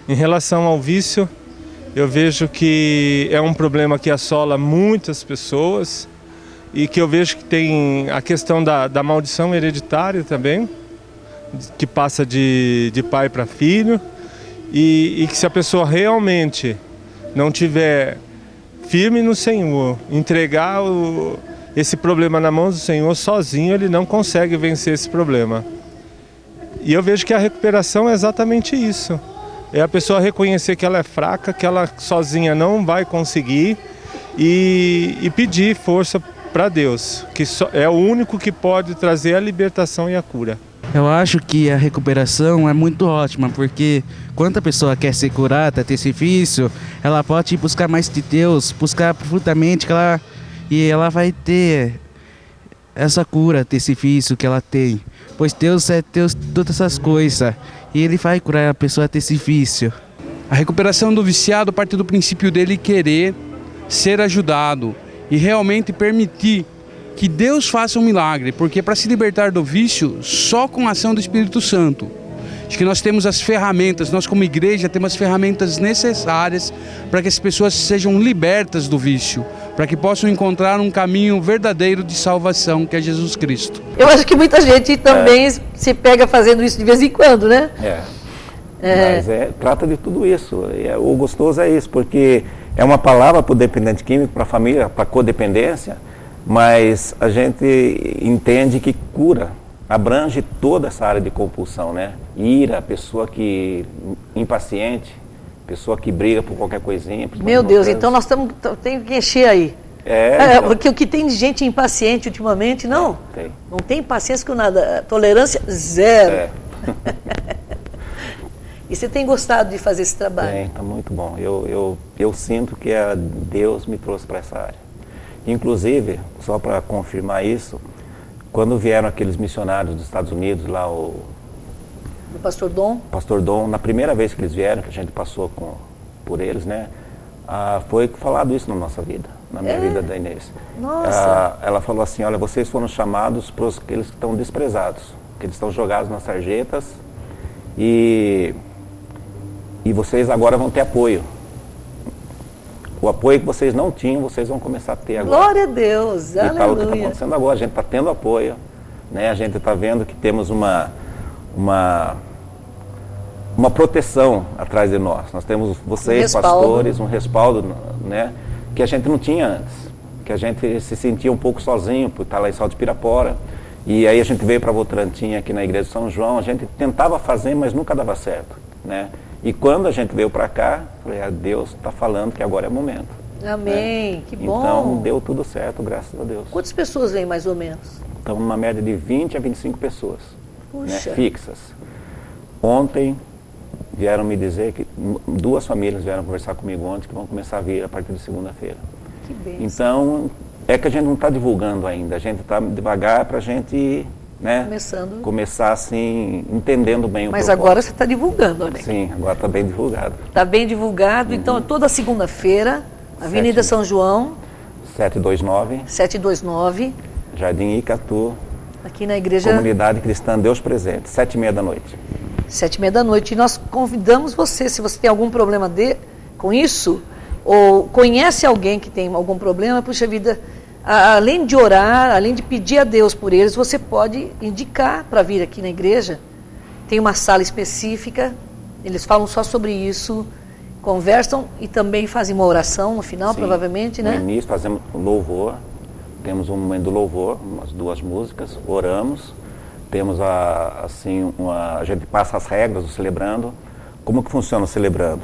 Em relação ao vício, eu vejo que é um problema que assola muitas pessoas e que eu vejo que tem a questão da maldição hereditária também, que passa de pai para filho, e que se a pessoa realmente não tiver firme no Senhor, entregar esse problema na mão do Senhor, sozinho ele não consegue vencer esse problema. E eu vejo que a recuperação é exatamente isso. É a pessoa reconhecer que ela é fraca, que ela sozinha não vai conseguir e pedir força para Deus, que é o único que pode trazer a libertação e a cura.
Eu acho que a recuperação é muito ótima, porque quando a pessoa quer ser curada, ter esse vício, ela pode buscar mais de Deus, buscar profundamente, e ela vai ter essa cura desse vício que ela tem. Pois Deus é Deus de todas essas coisas, e Ele vai curar a pessoa desse vício.
A recuperação do viciado parte do princípio dele querer ser ajudado e realmente permitir que Deus faça um milagre, porque para se libertar do vício, só com a ação do Espírito Santo. Acho que nós temos as ferramentas, nós como igreja temos as ferramentas necessárias para que as pessoas sejam libertas do vício, para que possam encontrar um caminho verdadeiro de salvação, que é Jesus Cristo.
Eu acho que muita gente também se pega fazendo isso de vez em quando, né?
Mas trata de tudo isso. O gostoso é isso, porque é uma palavra para o dependente químico, para a família, para a codependência, mas a gente entende que cura, abrange toda essa área de compulsão, né? Ira, pessoa que impaciente, pessoa que briga por qualquer coisinha.
Meu Deus, então nós temos que encher aí.
Então.
Porque o que tem de gente impaciente ultimamente, não tem paciência com nada, tolerância zero. E você tem gostado de fazer esse trabalho?
Está muito bom. Eu sinto que Deus me trouxe para essa área. Inclusive, só para confirmar isso, quando vieram aqueles missionários dos Estados Unidos, lá o
Pastor Dom?
Pastor Dom, na primeira vez que eles vieram, que a gente passou por eles, né? Foi falado isso na nossa vida, na minha vida da Inês.
Nossa!
Ela falou assim, olha, vocês foram chamados para aqueles que estão desprezados, que eles estão jogados nas sarjetas e vocês agora vão ter apoio. O apoio que vocês não tinham, vocês vão começar a ter agora.
Glória a Deus,
e
aleluia.
Tá o que está acontecendo agora, a gente está tendo apoio, né? A gente está vendo que temos uma proteção atrás de nós. Nós temos vocês, pastores, um respaldo, né? Que a gente não tinha antes, que a gente se sentia um pouco sozinho por estar lá em Salto de Pirapora. E aí a gente veio para Votorantim aqui na igreja de São João, a gente tentava fazer, mas nunca dava certo, né? E quando a gente veio para cá, falei, Deus está falando que agora é o momento.
Amém, né? Que bom.
Então deu tudo certo, graças a Deus.
Quantas pessoas vêm mais ou menos?
Estamos numa média de 20 a 25 pessoas, né, fixas. Ontem vieram me dizer que 2 famílias vieram conversar comigo ontem que vão começar a vir a partir de segunda-feira.
Que bênção.
Então, é que a gente não está divulgando ainda, a gente está devagar para a gente, né, começar assim, entendendo bem o propósito.
Mas agora você está divulgando, né?
Sim, agora está bem divulgado.
Está bem divulgado, então toda segunda-feira, Avenida São João, 729, Jardim Icatu, aqui na igreja
Comunidade Cristã Deus Presente, 7h30 da noite.
7h30 da noite. E nós convidamos você, se você tem algum problema com isso, ou conhece alguém que tem algum problema, puxa vida, além de orar, além de pedir a Deus por eles, você pode indicar para vir aqui na igreja. Tem uma sala específica, eles falam só sobre isso, conversam e também fazem uma oração no final, provavelmente, né?
No início fazemos louvor, temos um momento do louvor, umas 2 músicas, oramos, temos a gente passa as regras do celebrando. Como que funciona o celebrando?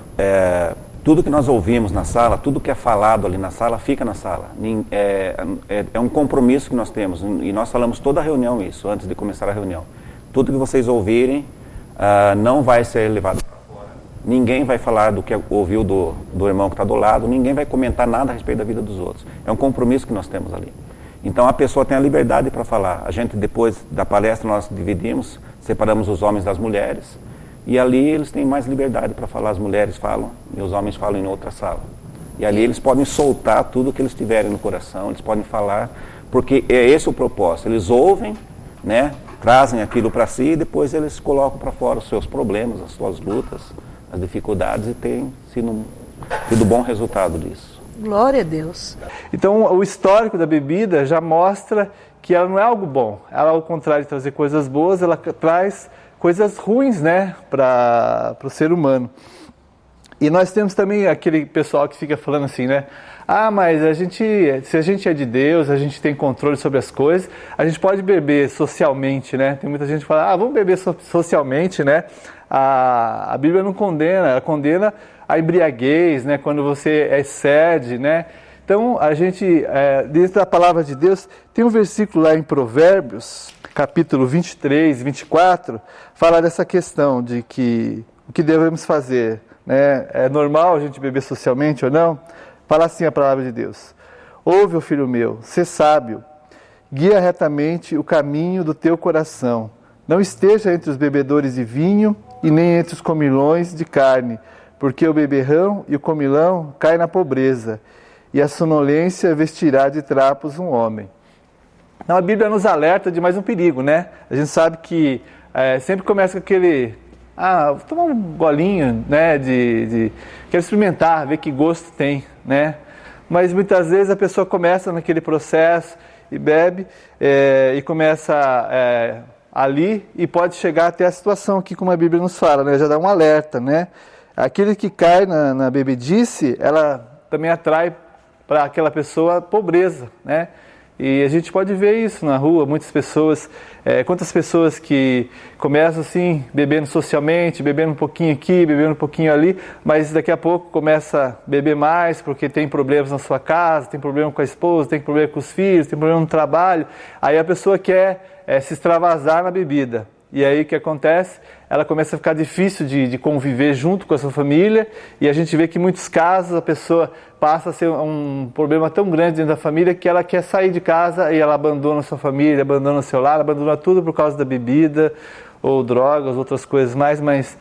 Tudo que nós ouvimos na sala, tudo que é falado ali na sala, fica na sala. É um compromisso que nós temos, e nós falamos toda a reunião isso, antes de começar a reunião. Tudo que vocês ouvirem não vai ser levado para fora. Ninguém vai falar do que ouviu do irmão que está do lado, ninguém vai comentar nada a respeito da vida dos outros. É um compromisso que nós temos ali. Então a pessoa tem a liberdade para falar. A gente, depois da palestra, nós dividimos, separamos os homens das mulheres, e ali eles têm mais liberdade para falar. As mulheres falam e os homens falam em outra sala. E ali eles podem soltar tudo que eles tiverem no coração, eles podem falar, porque é esse o propósito. Eles ouvem, né, trazem aquilo para si e depois eles colocam para fora os seus problemas, as suas lutas, as dificuldades, e tem tido bom resultado disso.
Glória a Deus.
Então, o histórico da bebida já mostra que ela não é algo bom. Ela, ao contrário de trazer coisas boas, ela traz coisas ruins, né, para o ser humano. E nós temos também aquele pessoal que fica falando assim, né? Mas se a gente é de Deus, a gente tem controle sobre as coisas, a gente pode beber socialmente, né? Tem muita gente que fala, vamos beber socialmente, né? A Bíblia não condena, ela condena a embriaguez, né? Quando você excede, né? Então, a gente, dentro da palavra de Deus, tem um versículo lá em Provérbios, capítulo 23, 24, fala dessa questão de que o que devemos fazer, né? É normal a gente beber socialmente ou não? Fala assim a palavra de Deus: ouve, ó filho meu, sê sábio, guia retamente o caminho do teu coração. Não esteja entre os bebedores de vinho e nem entre os comilões de carne, porque o beberrão e o comilão caem na pobreza, e a sonolência vestirá de trapos um homem. Então a Bíblia nos alerta de mais um perigo, né? A gente sabe que sempre começa com aquele, vou tomar um golinho, né, quero experimentar, ver que gosto tem, né? Mas muitas vezes a pessoa começa naquele processo e bebe, e começa ali, e pode chegar até a situação aqui, como a Bíblia nos fala, né? Já dá um alerta, né? Aquele que cai na bebedice, ela também atrai para aquela pessoa pobreza, né? E a gente pode ver isso na rua, muitas pessoas, quantas pessoas que começam assim, bebendo socialmente, bebendo um pouquinho aqui, bebendo um pouquinho ali, mas daqui a pouco começa a beber mais porque tem problemas na sua casa, tem problema com a esposa, tem problema com os filhos, tem problema no trabalho, aí a pessoa quer se extravasar na bebida. E aí o que acontece? Ela começa a ficar difícil de conviver junto com a sua família, e a gente vê que em muitos casos a pessoa passa a ser um problema tão grande dentro da família que ela quer sair de casa e ela abandona a sua família, abandona o seu lar, abandona tudo por causa da bebida ou drogas, outras coisas mais, mas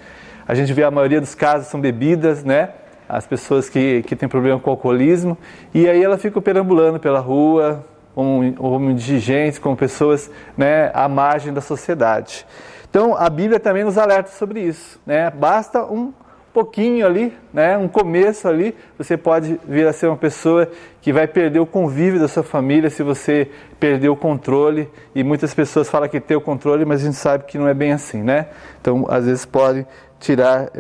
a gente vê a maioria dos casos são bebidas, né? As pessoas que têm problema com o alcoolismo, e aí ela fica perambulando pela rua, como indigentes, como pessoas, né, à margem da sociedade. Então, a Bíblia também nos alerta sobre isso, né? Basta um pouquinho ali, né, um começo ali, você pode vir a ser uma pessoa que vai perder o convívio da sua família se você perder o controle. E muitas pessoas falam que tem o controle, mas a gente sabe que não é bem assim, né? Então, às vezes pode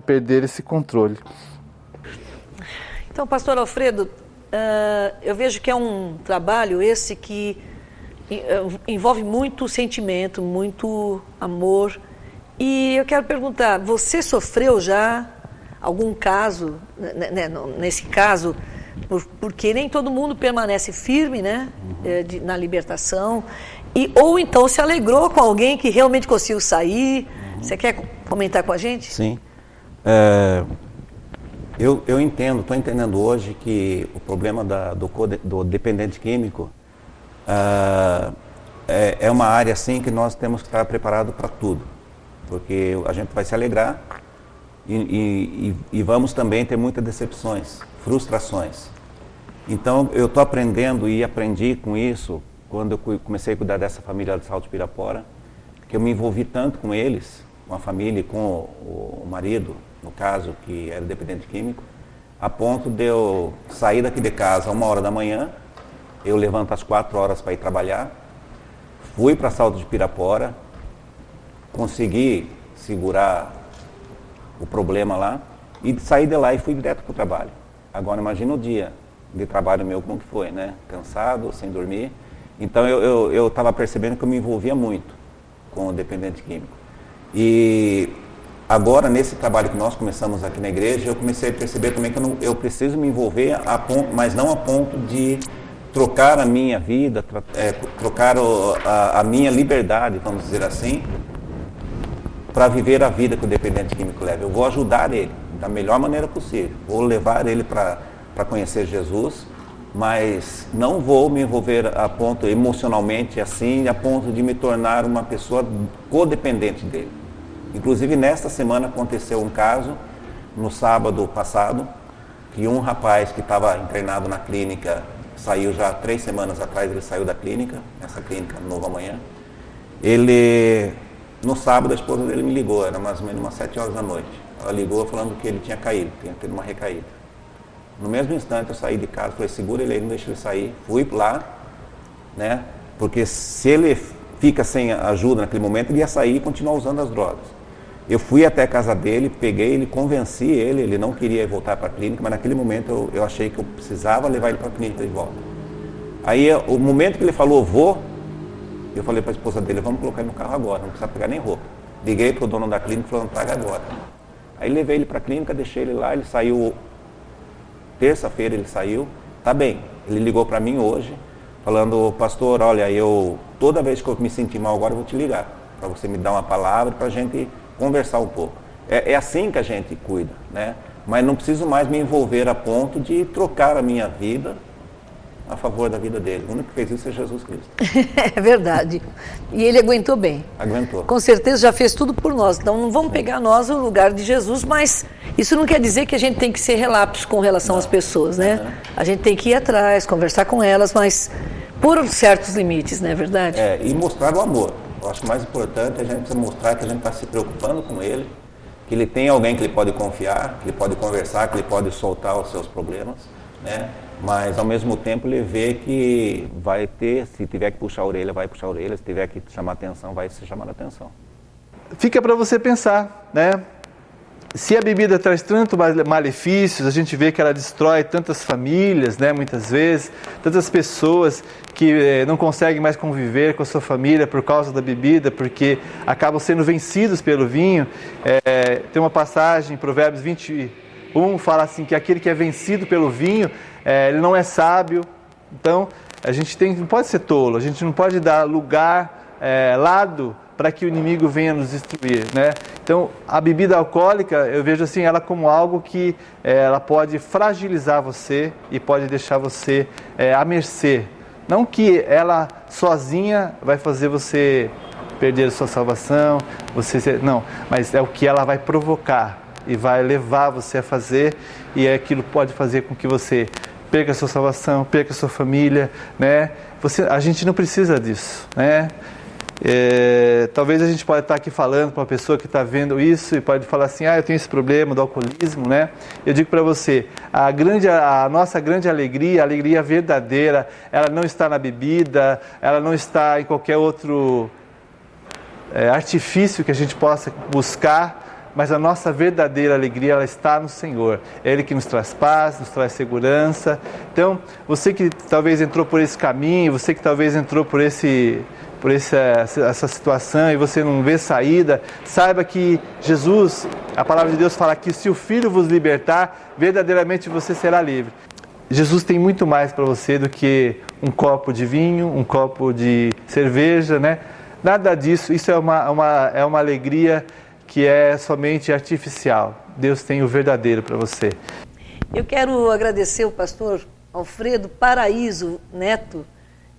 perder esse controle.
Então, pastor Alfredo, eu vejo que é um trabalho esse que envolve muito sentimento, muito amor. E eu quero perguntar, você sofreu já algum caso, né, nesse caso, porque nem todo mundo permanece firme, né, na libertação, ou então se alegrou com alguém que realmente conseguiu sair? Você quer comentar com a gente?
Sim. Eu entendo, estou entendendo hoje que o problema do dependente químico é uma área assim que nós temos que estar preparados para tudo, porque a gente vai se alegrar e vamos também ter muitas decepções, frustrações. Então eu estou aprendendo e aprendi com isso quando eu comecei a cuidar dessa família de Salto de Pirapora, que eu me envolvi tanto com eles, com a família e com o marido, no caso, que era dependente químico, a ponto de eu sair daqui de casa a 1h da manhã, eu levanto às 4 horas para ir trabalhar, fui para Salto de Pirapora, consegui segurar o problema lá e saí de lá e fui direto para o trabalho. Agora imagina o dia de trabalho meu como que foi, né? Cansado, sem dormir. Então eu estava percebendo que eu me envolvia muito com o dependente químico. E agora, nesse trabalho que nós começamos aqui na igreja, eu comecei a perceber também que eu preciso me envolver, mas não a ponto de trocar a minha vida, trocar a minha liberdade, vamos dizer assim, para viver a vida que o dependente químico leva. Eu vou ajudar ele da melhor maneira possível, vou levar ele para conhecer Jesus, mas não vou me envolver a ponto emocionalmente assim, a ponto de me tornar uma pessoa codependente dele. Inclusive, nesta semana aconteceu um caso, no sábado passado, que um rapaz que estava internado na clínica, saiu já 3 semanas atrás, ele saiu da clínica, essa clínica Novo Amanhã. No sábado, a esposa dele me ligou, era mais ou menos umas 7 horas da noite. Ela ligou falando que ele tinha caído, tinha tido uma recaída. No mesmo instante, eu saí de casa, falei, segura ele aí, não deixa ele sair. Fui lá, né, porque se ele fica sem ajuda naquele momento, ele ia sair e continuar usando as drogas. Eu fui até a casa dele, peguei ele, convenci ele não queria voltar para a clínica, mas naquele momento eu achei que eu precisava levar ele para a clínica de volta. Aí, o momento que ele falou, vou, eu falei para a esposa dele, vamos colocar ele no carro agora, não precisa pegar nem roupa. Liguei para o dono da clínica e falei, traga agora. Aí levei ele para a clínica, deixei ele lá, ele saiu, terça-feira ele saiu, tá bem. Ele ligou para mim hoje, falando, pastor, olha, toda vez que eu me sentir mal agora, eu vou te ligar, para você me dar uma palavra, para a gente conversar um pouco. É assim que a gente cuida, né? Mas não preciso mais me envolver a ponto de trocar a minha vida a favor da vida dele. O único que fez isso é Jesus Cristo.
É verdade. E ele aguentou bem.
Aguentou.
Com certeza já fez tudo por nós. Então não vamos pegar nós o lugar de Jesus, mas isso não quer dizer que a gente tem que ser relapso com relação às pessoas, né? A gente tem que ir atrás, conversar com elas, mas por certos limites, não é verdade?
E mostrar o amor. Eu acho que o mais importante é a gente precisa mostrar que a gente está se preocupando com ele, que ele tem alguém que ele pode confiar, que ele pode conversar, que ele pode soltar os seus problemas, né? Mas ao mesmo tempo ele vê que vai ter, se tiver que puxar a orelha, vai puxar a orelha, se tiver que chamar atenção, vai se chamar a atenção.
Fica para você pensar, né? Se a bebida traz tanto malefícios, a gente vê que ela destrói tantas famílias, né, muitas vezes, tantas pessoas que não conseguem mais conviver com a sua família por causa da bebida, porque acabam sendo vencidos pelo vinho. Tem uma passagem, Provérbios 21, fala assim, que aquele que é vencido pelo vinho, ele não é sábio. Então, a gente não pode ser tolo, a gente não pode dar lugar, lado, para que o inimigo venha nos destruir, né? Então, a bebida alcoólica, eu vejo assim, ela como algo que ela pode fragilizar você e pode deixar você à mercê. Não que ela sozinha vai fazer você perder a sua salvação, não, mas é o que ela vai provocar e vai levar você a fazer, e aquilo pode fazer com que você perca a sua salvação, perca a sua família, né? A gente não precisa disso, né? Talvez a gente pode estar aqui falando para uma pessoa que está vendo isso e pode falar assim, eu tenho esse problema do alcoolismo, né? Eu digo para você, a nossa grande alegria, a alegria verdadeira, ela não está na bebida, ela não está em qualquer outro artifício que a gente possa buscar, mas a nossa verdadeira alegria, ela está no Senhor. É Ele que nos traz paz, nos traz segurança. Então, você que talvez entrou por esse caminho, você que talvez entrou por essa situação e você não vê saída, saiba que Jesus, a palavra de Deus fala que se o Filho vos libertar, verdadeiramente você será livre. Jesus tem muito mais para você do que um copo de vinho, um copo de cerveja, né? Nada disso, isso é uma alegria que é somente artificial. Deus tem o verdadeiro para você.
Eu quero agradecer o pastor Alfredo Paraíso Neto.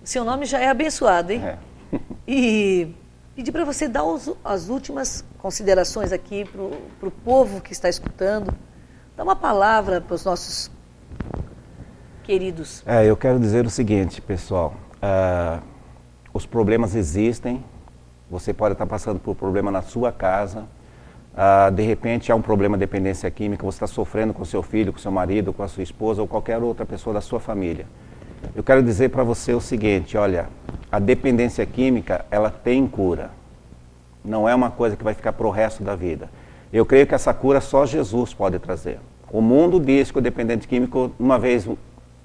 O seu nome já é abençoado, hein? E pedir para você dar as últimas considerações aqui para o povo que está escutando. Dá uma palavra para os nossos queridos.
Eu quero dizer o seguinte, pessoal. Os problemas existem. Você pode estar passando por um problema na sua casa. De repente há um problema de dependência química, você está sofrendo com seu filho, com seu marido, com a sua esposa ou qualquer outra pessoa da sua família. Eu quero dizer para você o seguinte, olha, a dependência química, ela tem cura. Não é uma coisa que vai ficar para o resto da vida. Eu creio que essa cura só Jesus pode trazer. O mundo diz que o dependente químico, uma vez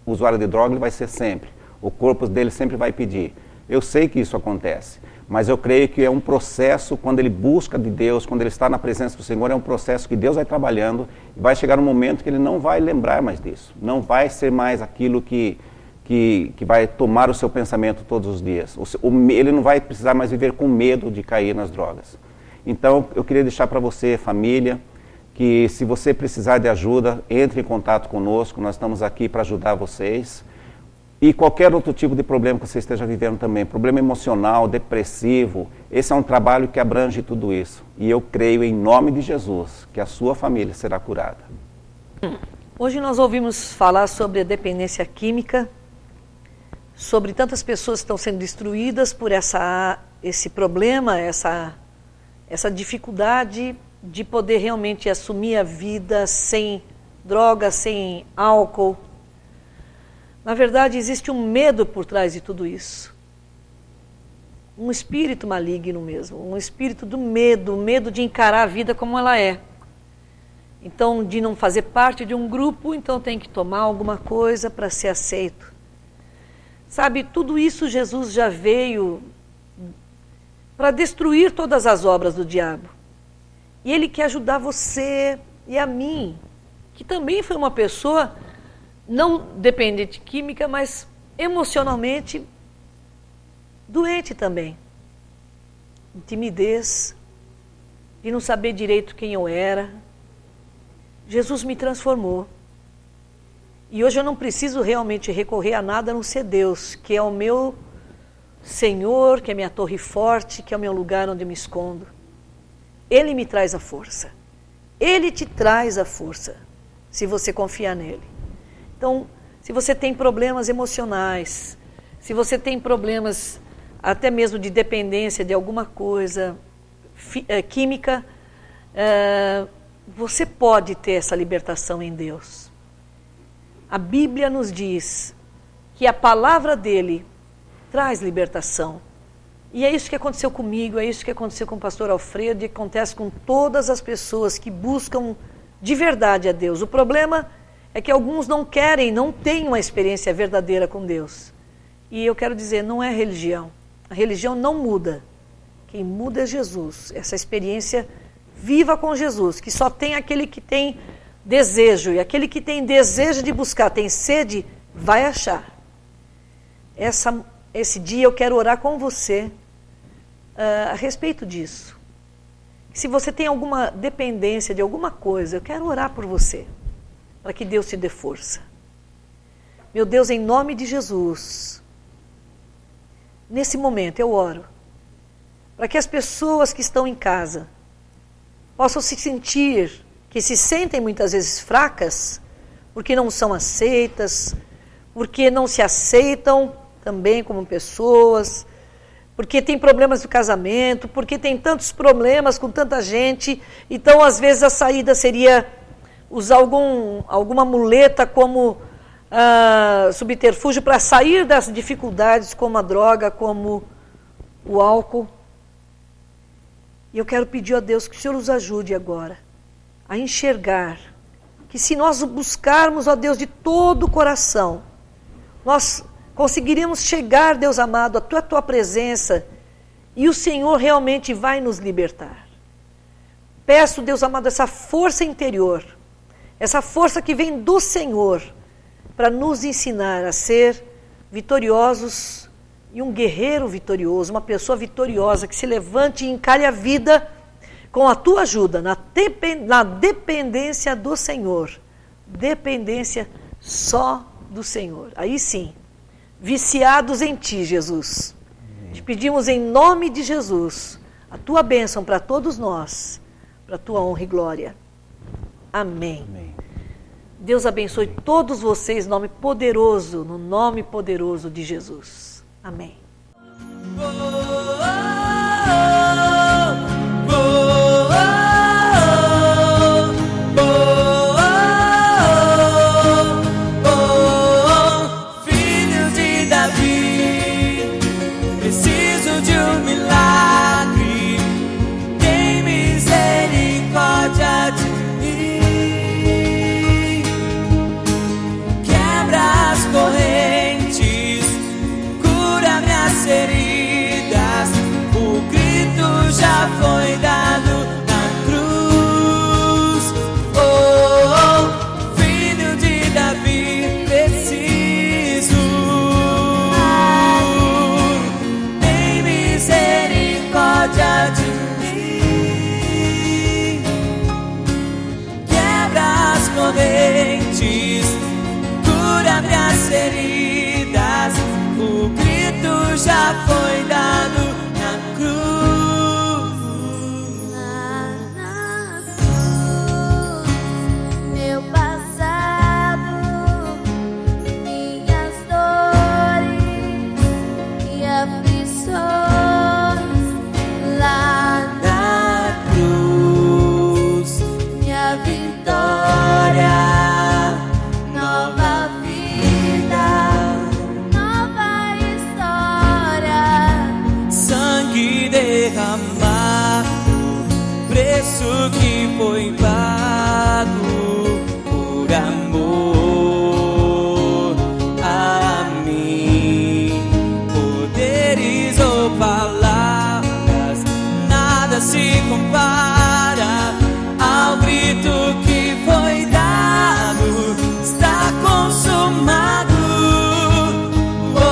usuário de droga, ele vai ser sempre. O corpo dele sempre vai pedir. Eu sei que isso acontece, mas eu creio que é um processo, quando ele busca de Deus, quando ele está na presença do Senhor, é um processo que Deus vai trabalhando e vai chegar um momento que ele não vai lembrar mais disso. Não vai ser mais aquilo que vai tomar o seu pensamento todos os dias. Ele não vai precisar mais viver com medo de cair nas drogas. Então, eu queria deixar para você, família, que se você precisar de ajuda, entre em contato conosco, nós estamos aqui para ajudar vocês. E qualquer outro tipo de problema que você esteja vivendo também, problema emocional, depressivo, esse é um trabalho que abrange tudo isso. E eu creio, em nome de Jesus, que a sua família será curada.
Hoje nós ouvimos falar sobre a dependência química, sobre tantas pessoas que estão sendo destruídas por esse problema, essa dificuldade de poder realmente assumir a vida sem droga, sem álcool. Na verdade, existe um medo por trás de tudo isso. Um espírito maligno mesmo, um espírito do medo, o medo de encarar a vida como ela é. Então, de não fazer parte de um grupo, então tem que tomar alguma coisa para ser aceito. Sabe, tudo isso Jesus já veio para destruir todas as obras do diabo. E Ele quer ajudar você e a mim, que também foi uma pessoa não dependente química, mas emocionalmente doente também. Timidez, de não saber direito quem eu era. Jesus me transformou. E hoje eu não preciso realmente recorrer a nada a não ser Deus, que é o meu Senhor, que é a minha torre forte, que é o meu lugar onde eu me escondo. Ele me traz a força. Ele te traz a força, se você confiar nele. Então, se você tem problemas emocionais, se você tem problemas até mesmo de dependência de alguma coisa química, você pode ter essa libertação em Deus. A Bíblia nos diz que a palavra dele traz libertação. E é isso que aconteceu comigo, é isso que aconteceu com o pastor Alfredo e acontece com todas as pessoas que buscam de verdade a Deus. O problema é que alguns não querem, não têm uma experiência verdadeira com Deus. E eu quero dizer, não é religião. A religião não muda. Quem muda é Jesus. Essa experiência viva com Jesus, que só tem aquele que tem desejo. E aquele que tem desejo de buscar, tem sede, vai achar. Esse dia eu quero orar com você a respeito disso. Se você tem alguma dependência de alguma coisa, eu quero orar por você, para que Deus te dê força. Meu Deus, em nome de Jesus, nesse momento eu oro, para que as pessoas que estão em casa possam se sentir, que se sentem muitas vezes fracas, porque não são aceitas, porque não se aceitam também como pessoas, porque tem problemas no casamento, porque tem tantos problemas com tanta gente. Então, às vezes, a saída seria usar alguma muleta como subterfúgio para sair das dificuldades, como a droga, como o álcool. E eu quero pedir a Deus que o Senhor nos ajude agora a enxergar que se nós o buscarmos, ó Deus, de todo o coração, nós conseguiríamos chegar, Deus amado, à tua presença e o Senhor realmente vai nos libertar. Peço, Deus amado, essa força interior, essa força que vem do Senhor para nos ensinar a ser vitoriosos e um guerreiro vitorioso, uma pessoa vitoriosa que se levante e encare a vida com a tua ajuda, na dependência do Senhor, dependência só do Senhor. Aí sim, viciados em ti, Jesus. Te pedimos em nome de Jesus a tua bênção para todos nós, para a tua honra e glória. Amém.
Amém.
Deus abençoe todos vocês no nome poderoso de Jesus. Amém.
Filhos de Davi, preciso de um milagre. Tem misericórdia de mim. Quebra as correntes, cura minhas feridas. O grito já foi dado na cruz. Oh, filho de Davi, preciso. Tem misericórdia de mim. Quebra as correntes, cura minhas feridas. O grito já foi dado na cruz.
Lá na cruz, meu passado, minhas dores e aflições. Lá
Na cruz,
minha vitória, nova vida, nova história.
sangue derramado, preço que foi pago por amor a mim. Poderes ou palavras, nada se compara ao grito que foi dado. Está consumado. Oh, oh, oh,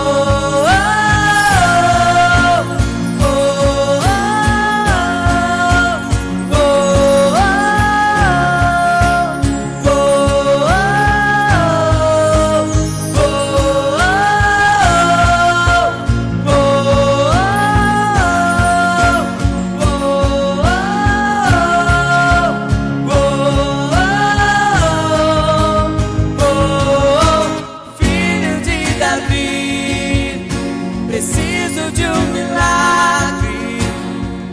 oh, oh, filho de Davi, preciso de um milagre.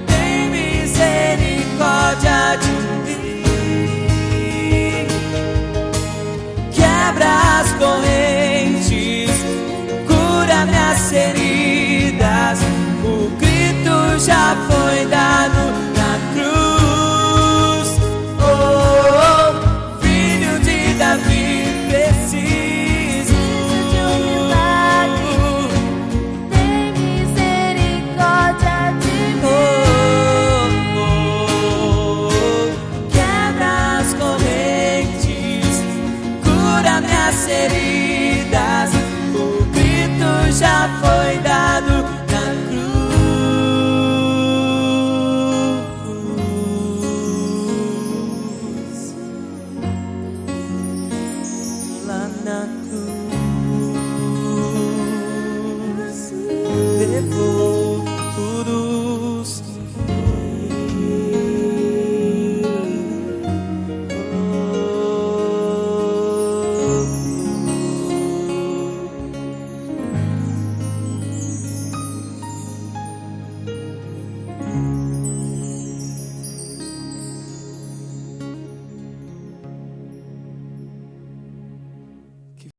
Tem misericórdia de mim. Quebra as correntes, cura minhas feridas. O grito já foi dado na cruz. Oh, filho de Davi, preciso
de um milagre. Tem misericórdia de mim.
Quebra as correntes, cura minhas feridas. O grito já foi dado na cruz. Lá na cruz.